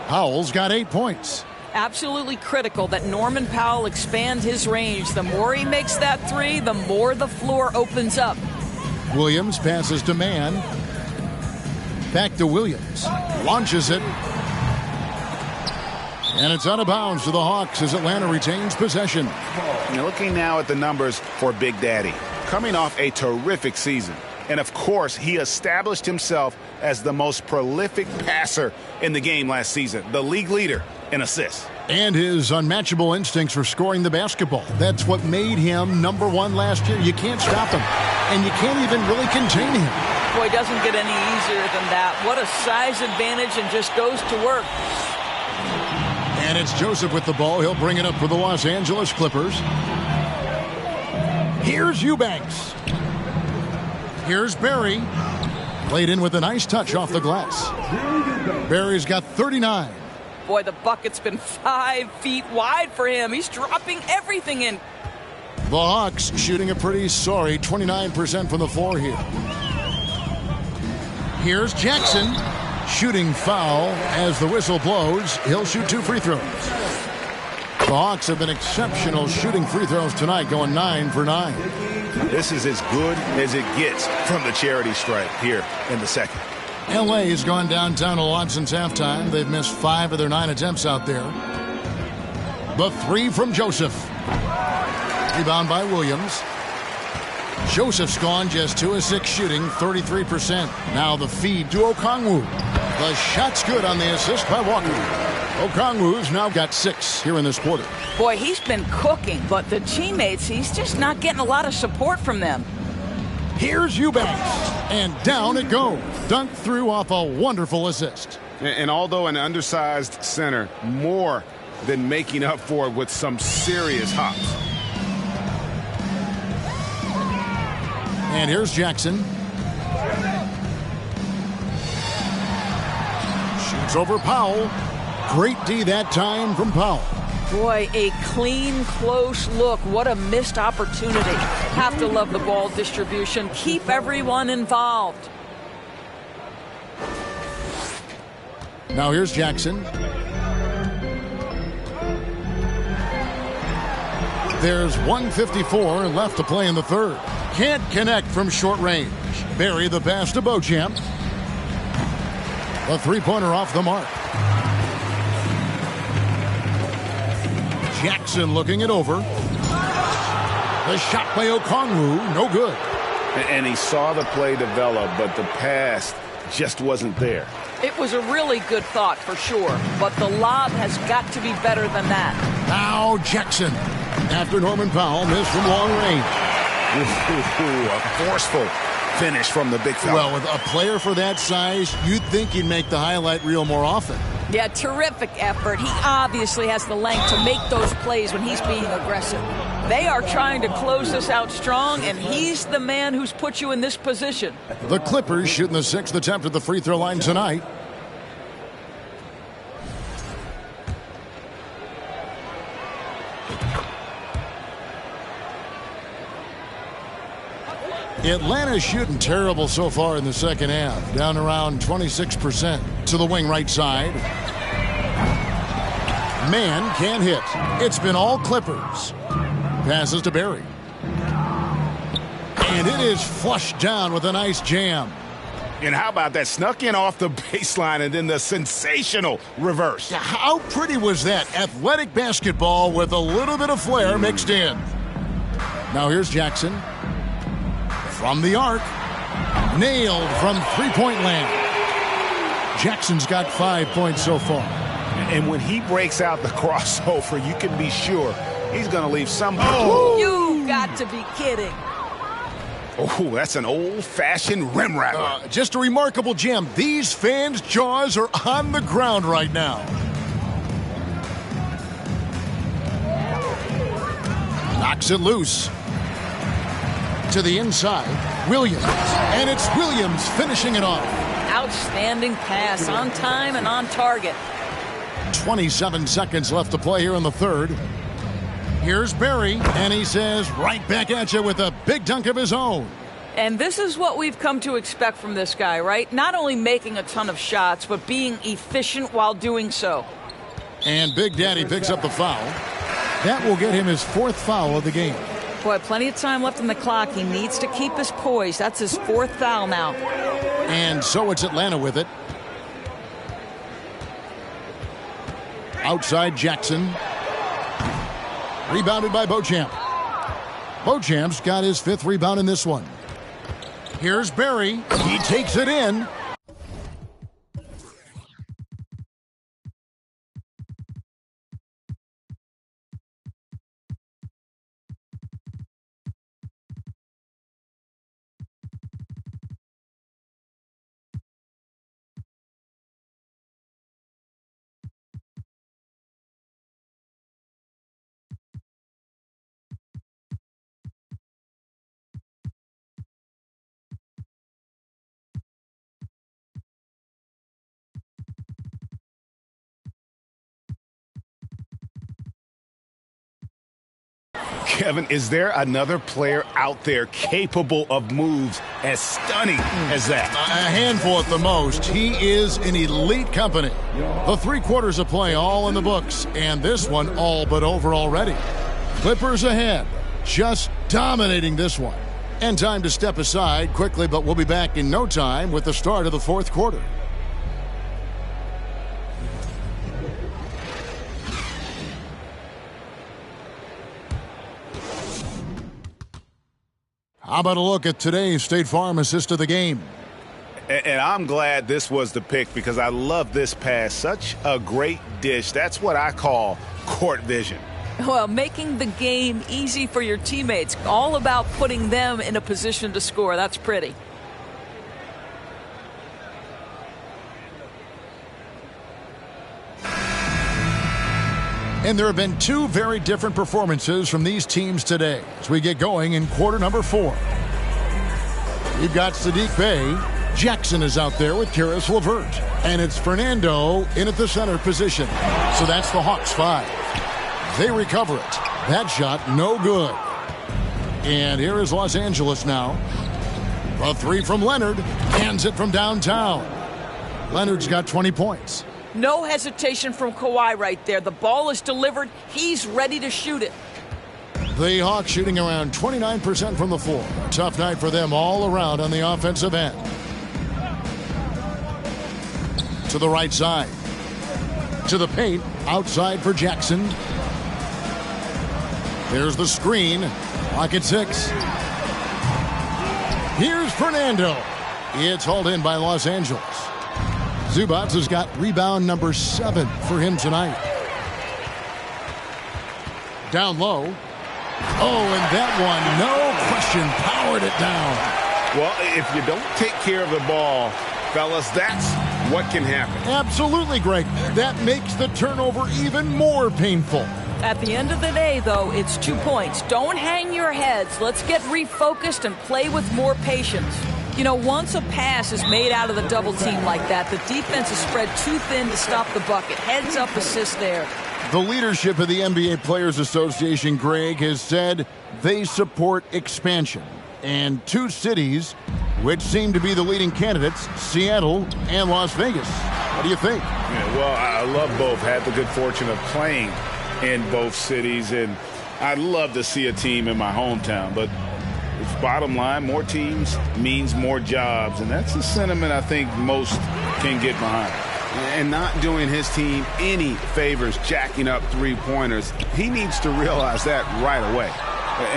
Powell's got 8 points. Absolutely critical that Norman Powell expand his range. The more he makes that 3, the more the floor opens up. Williams passes to Mann. Back to Williams. Launches it. And it's out of bounds to the Hawks as Atlanta retains possession. Now looking now at the numbers for Big Daddy. Coming off a terrific season. And, of course, he established himself as the most prolific passer in the game last season, the league leader in assists. And his unmatchable instincts for scoring the basketball. That's what made him number one last year. You can't stop him, and you can't even really contain him. Boy, it doesn't get any easier than that. What a size advantage, and just goes to work. And it's Joseph with the ball. He'll bring it up for the Los Angeles Clippers. Here's Eubanks. Here's Barry. Played in with a nice touch off the glass. Barry's got 39. Boy, the bucket's been 5 feet wide for him. He's dropping everything in. The Hawks shooting a pretty sorry 29% from the floor here. Here's Jackson. Shooting foul as the whistle blows. He'll shoot 2 free throws. The Hawks have been exceptional shooting free throws tonight, going 9 for 9. This is as good as it gets from the charity stripe here in the second. L.A. has gone downtown a lot since halftime. They've missed 5 of their 9 attempts out there. The 3 from Joseph. Rebound by Williams. Joseph's gone just 2 of 6 shooting, 33%. Now the feed to Okongwu. The shot's good on the assist by Walker. Okongwu's now got 6 here in this quarter. Boy, he's been cooking, but the teammates, he's just not getting a lot of support from them. Here's Eubanks, and down it goes. Dunked through off a wonderful assist. And although an undersized center, more than making up for it with some serious hops. And here's Jackson. Shoots over Powell. Great D that time from Powell. Boy, a clean, close look. What a missed opportunity. Have to love the ball distribution. Keep everyone involved. Now here's Jackson. There's 1:54 left to play in the third. Can't connect from short range. Barry the pass to Beauchamp. A three-pointer off the mark. Jackson looking it over. The shot by Okongwu, no good. And he saw the play develop, but the pass just wasn't there. It was a really good thought for sure, but the lob has got to be better than that. Now Jackson, after Norman Powell missed from long range. A forceful finish from the big fella. Well, with a player for that size, you'd think he'd make the highlight reel more often. Yeah, terrific effort. He obviously has the length to make those plays when he's being aggressive. They are trying to close this out strong, and he's the man who's put you in this position. The Clippers shooting the 6th attempt at the free throw line tonight. Atlanta's shooting terrible so far in the second half, down around 26%. To the wing right side. Man can't hit. It's been all Clippers. Passes to Barry. And it is flushed down with a nice jam. And how about that? Snuck in off the baseline and then the sensational reverse. How pretty was that? Athletic basketball with a little bit of flair mixed in. Now here's Jackson. From the arc. Nailed from three-point land. Jackson's got 5 points so far. And when he breaks out the crossover, you can be sure he's going to leave some. Oh. You got to be kidding. Oh, that's an old-fashioned rim rattler. Just a remarkable jam. These fans' jaws are on the ground right now. Knocks it loose. To the inside, Williams. And it's Williams finishing it off. Outstanding pass, on time and on target. 27 seconds left to play here in the third. Here's Barry, and he says right back at you with a big dunk of his own. And this is what we've come to expect from this guy, right? Not only making a ton of shots, but being efficient while doing so. And Big Daddy picks up the foul. That will get him his 4th foul of the game. Boy, plenty of time left on the clock. He needs to keep his poise. That's his 4th foul now. And so it's Atlanta with it. Outside Jackson. Rebounded by Beauchamp. Beauchamp's got his 5th rebound in this one. Here's Barry. He takes it in. Kevin, is there another player out there capable of moves as stunning as that? A handful at the most. He is an elite company. The 3 quarters of play all in the books, and this one all but over already. Clippers ahead, just dominating this one. And time to step aside quickly, but we'll be back in no time with the start of the 4th quarter. How about a look at today's State Farm assist of the game? And I'm glad this was the pick because I love this pass. Such a great dish. That's what I call court vision. Well, making the game easy for your teammates. All about putting them in a position to score. That's pretty. And there have been 2 very different performances from these teams today as we get going in quarter number 4. We've got Sadiq Bey. Jackson is out there with Karis LeVert. And it's Fernando in at the center position. So that's the Hawks 5. They recover it. That shot, no good. And here is Los Angeles now. A 3 from Leonard. Hands it from downtown. Leonard's got 20 points. No hesitation from Kawhi right there. The ball is delivered. He's ready to shoot it. The Hawks shooting around 29% from the floor. A tough night for them all around on the offensive end. To the right side. To the paint. Outside for Jackson. There's the screen. Clock at 6. Here's Fernando. It's hauled in by Los Angeles. Zubac has got rebound number 7 for him tonight. Down low. Oh, and that one, no question, powered it down. Well, if you don't take care of the ball, fellas, that's what can happen. Absolutely, Greg. That makes the turnover even more painful. At the end of the day, though, it's 2 points. Don't hang your heads. Let's get refocused and play with more patience. You know, once a pass is made out of the double team like that, the defense is spread too thin to stop the bucket. Heads up assist there. The leadership of the NBA Players Association, Greg, has said they support expansion. And 2 cities, which seem to be the leading candidates, Seattle and Las Vegas. What do you think? Yeah, well, I love both. Had the good fortune of playing in both cities, and I'd love to see a team in my hometown, but it's bottom line, more teams means more jobs, and that's a sentiment I think most can get behind. And not doing his team any favors jacking up 3-pointers. He needs to realize that right away.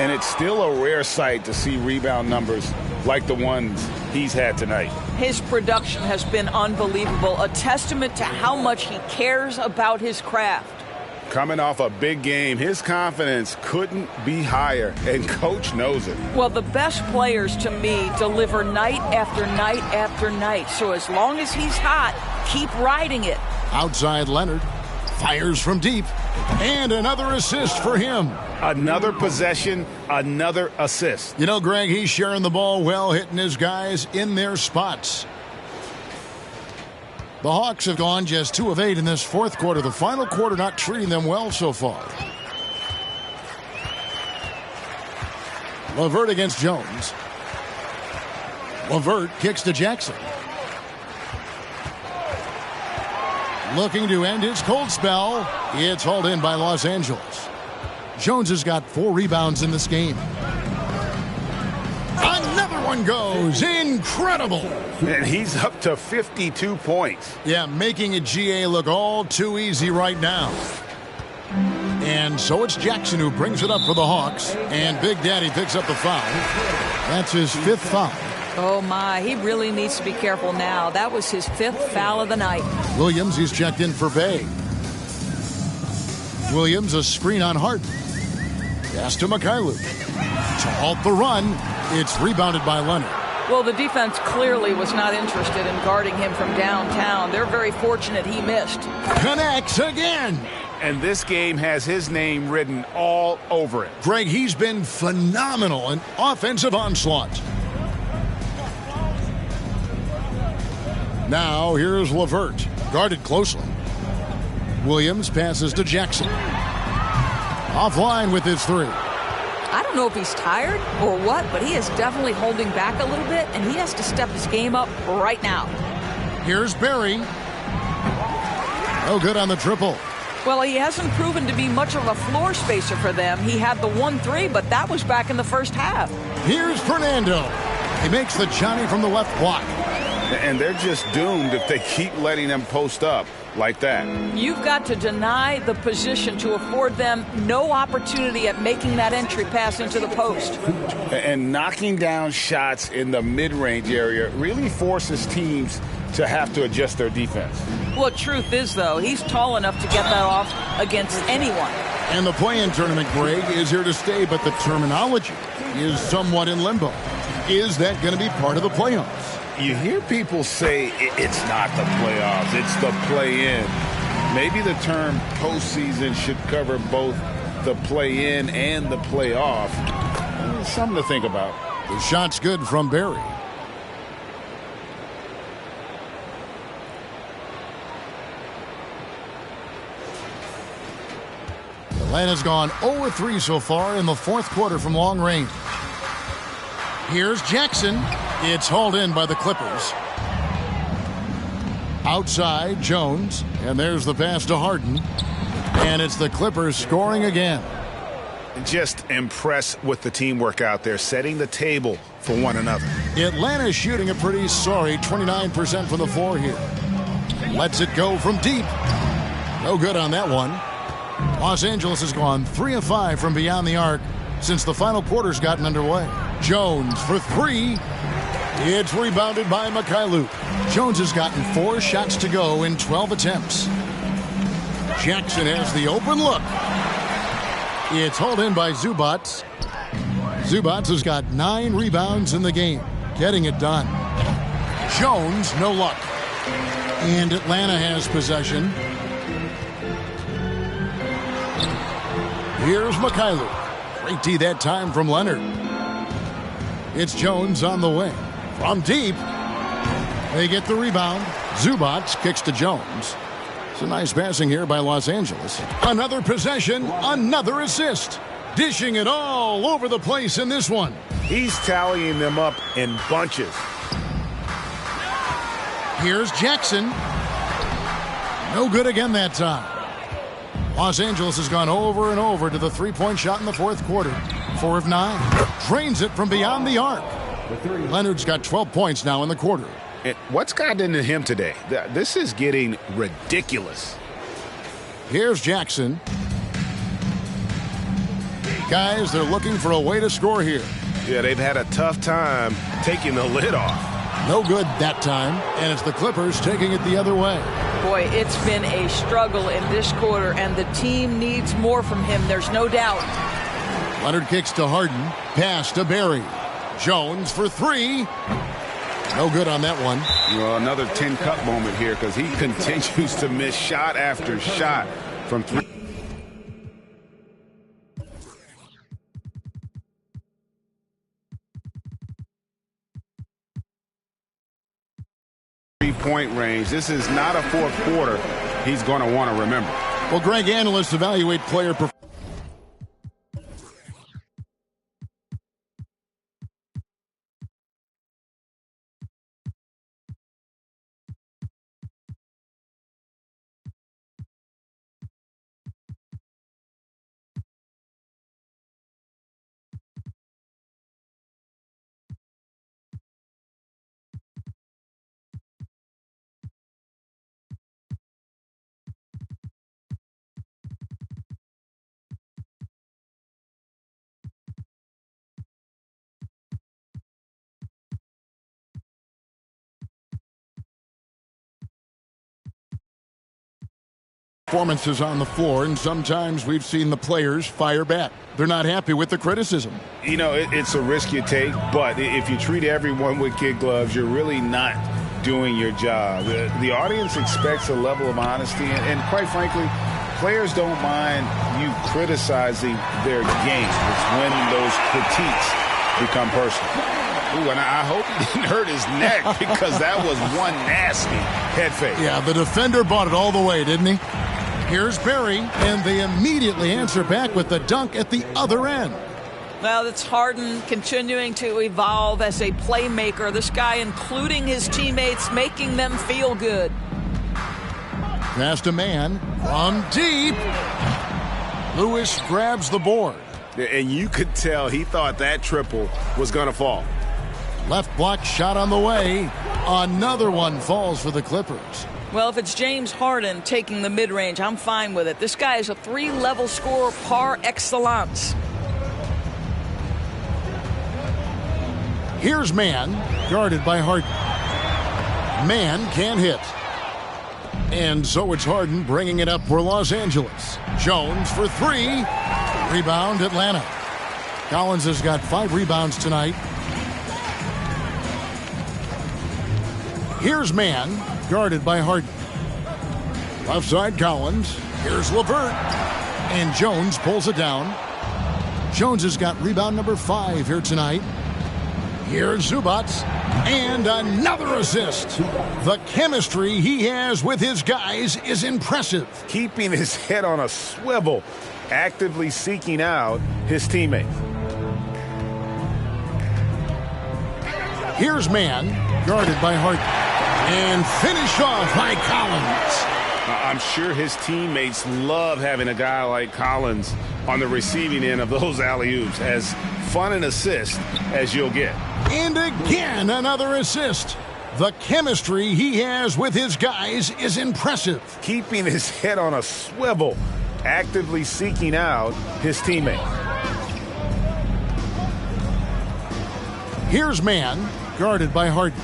And it's still a rare sight to see rebound numbers like the ones he's had tonight. His production has been unbelievable, a testament to how much he cares about his craft. Coming off a big game, his confidence couldn't be higher, and Coach knows it. Well, the best players, to me, deliver night after night after night. So as long as he's hot, keep riding it. Outside Leonard. Fires from deep. And another assist for him. Another possession, another assist. You know, Greg, he's sharing the ball well, hitting his guys in their spots. The Hawks have gone just 2 of 8 in this 4th quarter. The final quarter not treating them well so far. LeVert against Jones. LeVert kicks to Jackson. Looking to end his cold spell. It's hauled in by Los Angeles. Jones has got 4 rebounds in this game. Another one goes. Incredible. And he's up to 52 points. Yeah, making a GA look all too easy right now. And so it's Jackson who brings it up for the Hawks. And Big Daddy picks up the foul. That's his 5th foul. Oh, my. He really needs to be careful now. That was his 5th foul of the night. Williams, he's checked in for Bey. Williams, a screen on Harden. Pass to Mikhailuk. To halt the run, it's rebounded by Leonard. Well, the defense clearly was not interested in guarding him from downtown. They're very fortunate he missed. Connects again. And this game has his name written all over it. Greg, he's been phenomenal in offensive onslaught. Now, here's LeVert, guarded closely. Williams passes to Jackson. Offline with his 3. I don't know if he's tired or what, but he is definitely holding back a little bit, and he has to step his game up right now. Here's Barry. No good on the triple. Well, he hasn't proven to be much of a floor spacer for them. He had the 1-3, but that was back in the first half. Here's Fernando. He makes the Johnny from the left block. And they're just doomed if they keep letting them post up like that. You've got to deny the position to afford them no opportunity at making that entry pass into the post. And knocking down shots in the mid-range area really forces teams to have to adjust their defense. Well, truth is, though, he's tall enough to get that off against anyone. And the play-in tournament, Greg, is here to stay, but the terminology is somewhat in limbo. Is that going to be part of the playoffs? You hear people say it's not the playoffs, it's the play-in. Maybe the term postseason should cover both the play-in and the playoff. Something to think about. The shot's good from Barry. Atlanta's gone 0-3 so far in the fourth quarter from long range. Here's Jackson. It's hauled in by the Clippers. Outside, Jones. And there's the pass to Harden. And it's the Clippers scoring again. Just impressed with the teamwork out there, setting the table for one another. Atlanta's shooting a pretty sorry 29% from the floor here. Lets it go from deep. No good on that one. Los Angeles has gone 3 of 5 from beyond the arc since the final quarter's gotten underway. Jones for 3. It's rebounded by Mikhailuk. Jones has gotten 4 shots to go in 12 attempts. Jackson has the open look. It's hauled in by Zubats. Zubats has got 9 rebounds in the game, getting it done. Jones, no luck. And Atlanta has possession. Here's Mikhailuk. Great D that time from Leonard. It's Jones on the wing. From deep. They get the rebound. Zubats kicks to Jones. It's a nice passing here by Los Angeles. Another possession, another assist. Dishing it all over the place in this one. He's tallying them up in bunches. Here's Jackson. No good again that time. Los Angeles has gone over and over to the three-point shot in the fourth quarter. 4 of 9. Drains it from beyond the arc. Leonard's got 12 points now in the quarter. What's gotten into him today? This is getting ridiculous. Here's Jackson. Guys, they're looking for a way to score here. Yeah, they've had a tough time taking the lid off. No good that time, and it's the Clippers taking it the other way. Boy, it's been a struggle in this quarter, and the team needs more from him, there's no doubt. Leonard kicks to Harden. Pass to Barry. Jones for 3. No good on that one. Well, another 10-cup moment here because he continues to miss shot after shot from 3. Point range. This is not a fourth quarter he's going to want to remember. Well, Greg, analysts evaluate player performance. Performances on the floor, and sometimes we've seen the players fire back. They're not happy with the criticism. You know, it's a risk you take, but if you treat everyone with kid gloves, you're really not doing your job. The audience expects a level of honesty, and quite frankly, players don't mind you criticizing their game. It's when those critiques become personal. Ooh, and I hope he didn't hurt his neck because that was one nasty head fake. Yeah, the defender bought it all the way, didn't he? Here's Barry, and they immediately answer back with the dunk at the other end. Well, it's Harden continuing to evolve as a playmaker. This guy including his teammates, making them feel good. Past a man from deep. Lewis grabs the board. And you could tell he thought that triple was going to fall. Left block shot on the way. Another one falls for the Clippers. Well, if it's James Harden taking the mid-range, I'm fine with it. This guy is a 3-level scorer par excellence. Here's Mann, guarded by Harden. Mann can't hit. And so it's Harden bringing it up for Los Angeles. Jones for 3. Rebound, Atlanta. Collins has got 5 rebounds tonight. Here's Mann, guarded by Harden. Left side, Collins. Here's LeVert. And Jones pulls it down. Jones has got rebound number 5 here tonight. Here's Zubac. And another assist. The chemistry he has with his guys is impressive. Keeping his head on a swivel, actively seeking out his teammates. Here's Mann, guarded by Harden. And finished off by Collins. I'm sure his teammates love having a guy like Collins on the receiving end of those alley-oops. As fun an assist as you'll get. And again, another assist. The chemistry he has with his guys is impressive. Keeping his head on a swivel, actively seeking out his teammates. Here's Mann, guarded by Harden.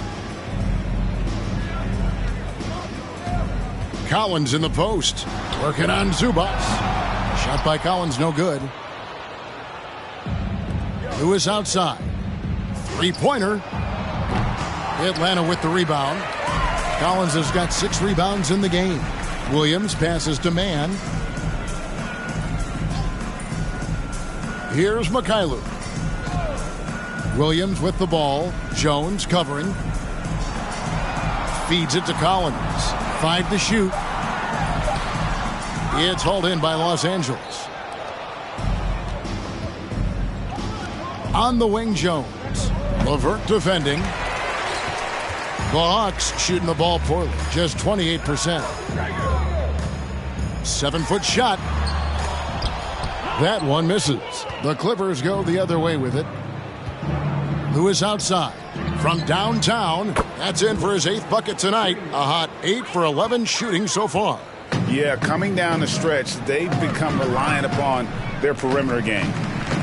Collins in the post, working on Zubac. Shot by Collins, no good. Lewis outside. Three-pointer. Atlanta with the rebound. Collins has got 6 rebounds in the game. Williams passes to Mann. Here's Mikhailuk. Williams with the ball. Jones covering. Feeds it to Collins. 5 to shoot. It's hauled in by Los Angeles. On the wing, Jones. LeVert defending. The Hawks shooting the ball poorly. Just 28%. 7-foot shot. That one misses. The Clippers go the other way with it. Lewis outside. From downtown. That's in for his 8th bucket tonight. A hot 8 for 11 shooting so far. Yeah, coming down the stretch, they've become reliant upon their perimeter game.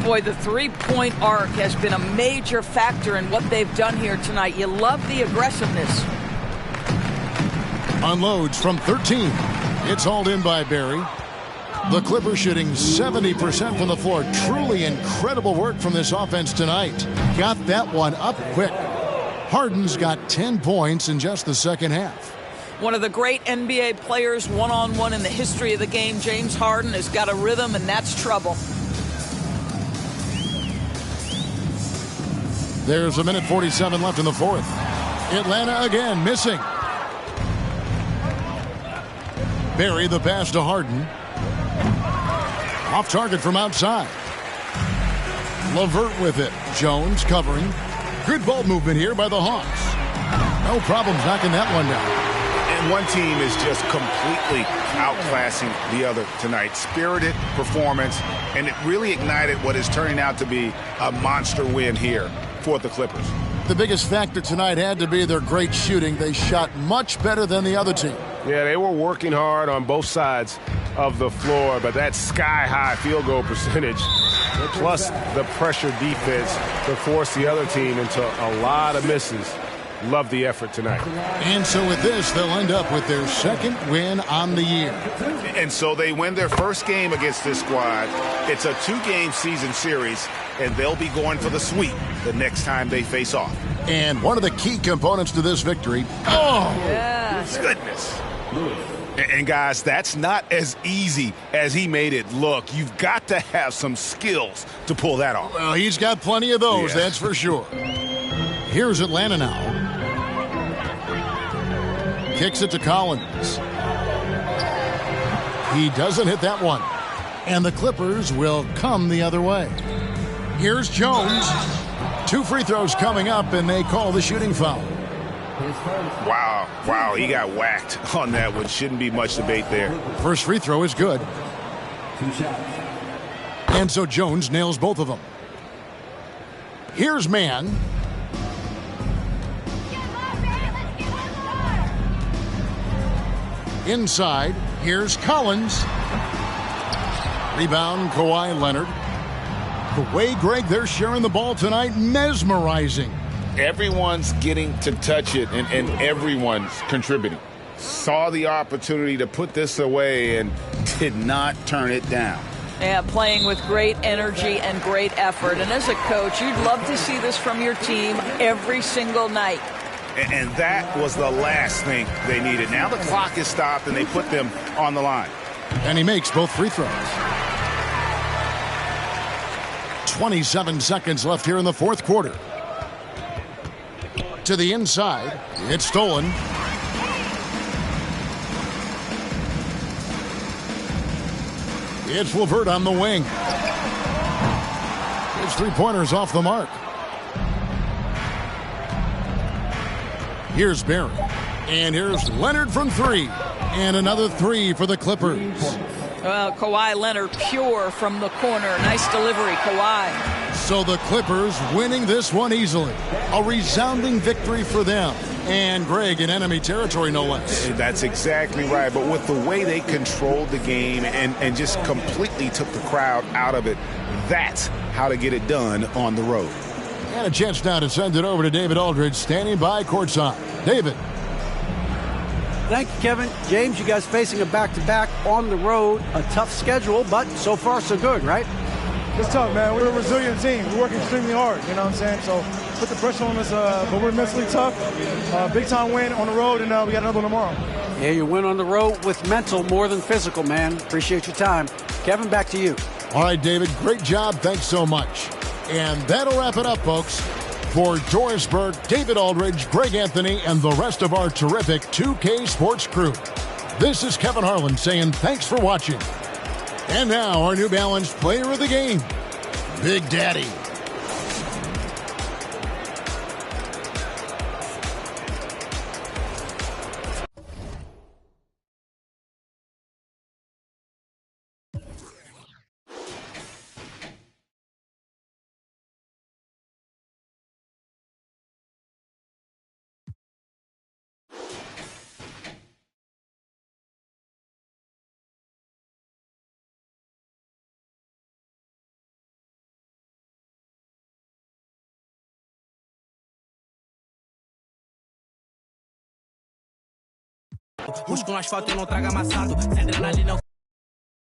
Boy, the three-point arc has been a major factor in what they've done here tonight. You love the aggressiveness. Unloads from 13. It's hauled in by Barry. The Clippers shooting 70% from the floor. Truly incredible work from this offense tonight. Got that one up quick. Harden's got 10 points in just the second half. One of the great NBA players one-on-one in the history of the game, James Harden, has got a rhythm, and that's trouble. There's 1:47 left in the fourth. Atlanta again missing. Barry the pass to Harden. Off target from outside. LeVert with it. Jones covering. Good ball movement here by the Hawks. No problems knocking that one down. And one team is just completely outclassing the other tonight. Spirited performance, and it really ignited what is turning out to be a monster win here for the Clippers. The biggest factor tonight had to be their great shooting. They shot much better than the other team. Yeah, they were working hard on both sides of the floor, but that sky-high field goal percentage, plus the pressure defense, to force the other team into a lot of misses. Love the effort tonight. And so with this, they'll end up with their 2nd win on the year. And so they win their first game against this squad. It's a 2-game season series, and they'll be going for the sweep the next time they face off. And one of the key components to this victory, Goodness. And guys, that's not as easy as he made it look. You've got to have some skills to pull that off. Well, he's got plenty of those, that's for sure. Here's Atlanta now. Kicks it to Collins. He doesn't hit that one. And the Clippers will come the other way. Here's Jones. 2 free throws coming up, and they call the shooting foul. Wow, he got whacked on that one. Shouldn't be much debate there. First free throw is good. And so Jones nails both of them. Here's Mann. Inside, here's Collins. Rebound, Kawhi Leonard. The way, Greg, they're sharing the ball tonight, mesmerizing. Everyone's getting to touch it, and everyone's contributing. Saw the opportunity to put this away and did not turn it down. Yeah, playing with great energy and great effort. And as a coach, you'd love to see this from your team every single night. And that was the last thing they needed. Now the clock is stopped, and they put them on the line. And he makes both free throws. 27 seconds left here in the fourth quarter. To the inside. It's stolen. It's LeVert on the wing. His three-pointer's off the mark. Here's Barry. And here's Leonard from 3. And another 3 for the Clippers. Well, Kawhi Leonard pure from the corner. Nice delivery, Kawhi. So the Clippers winning this one easily. A resounding victory for them. And Greg in enemy territory, no less. That's exactly right. But with the way they controlled the game and just completely took the crowd out of it, that's how to get it done on the road. And a chance now to send it over to David Aldridge, standing by courtside. David. Thank you, Kevin. James, you guys facing a back-to-back on the road. A tough schedule, but so far so good, right? It's tough, man. We're a resilient team. We work extremely hard, you know what I'm saying? So put the pressure on us, but we're mentally tough. Big-time win on the road, and we got another one tomorrow. Yeah, you win on the road with mental more than physical, man. Appreciate your time. Kevin, back to you. All right, David, great job. Thanks so much. And that'll wrap it up, folks. For Doris Burke, David Aldridge, Greg Anthony, and the rest of our terrific 2K Sports crew, this is Kevin Harlan saying thanks for watching. And now our New Balance player of the game, Big Daddy. Rusco no asfalto, eu não trago amassado. Sem adrenalina,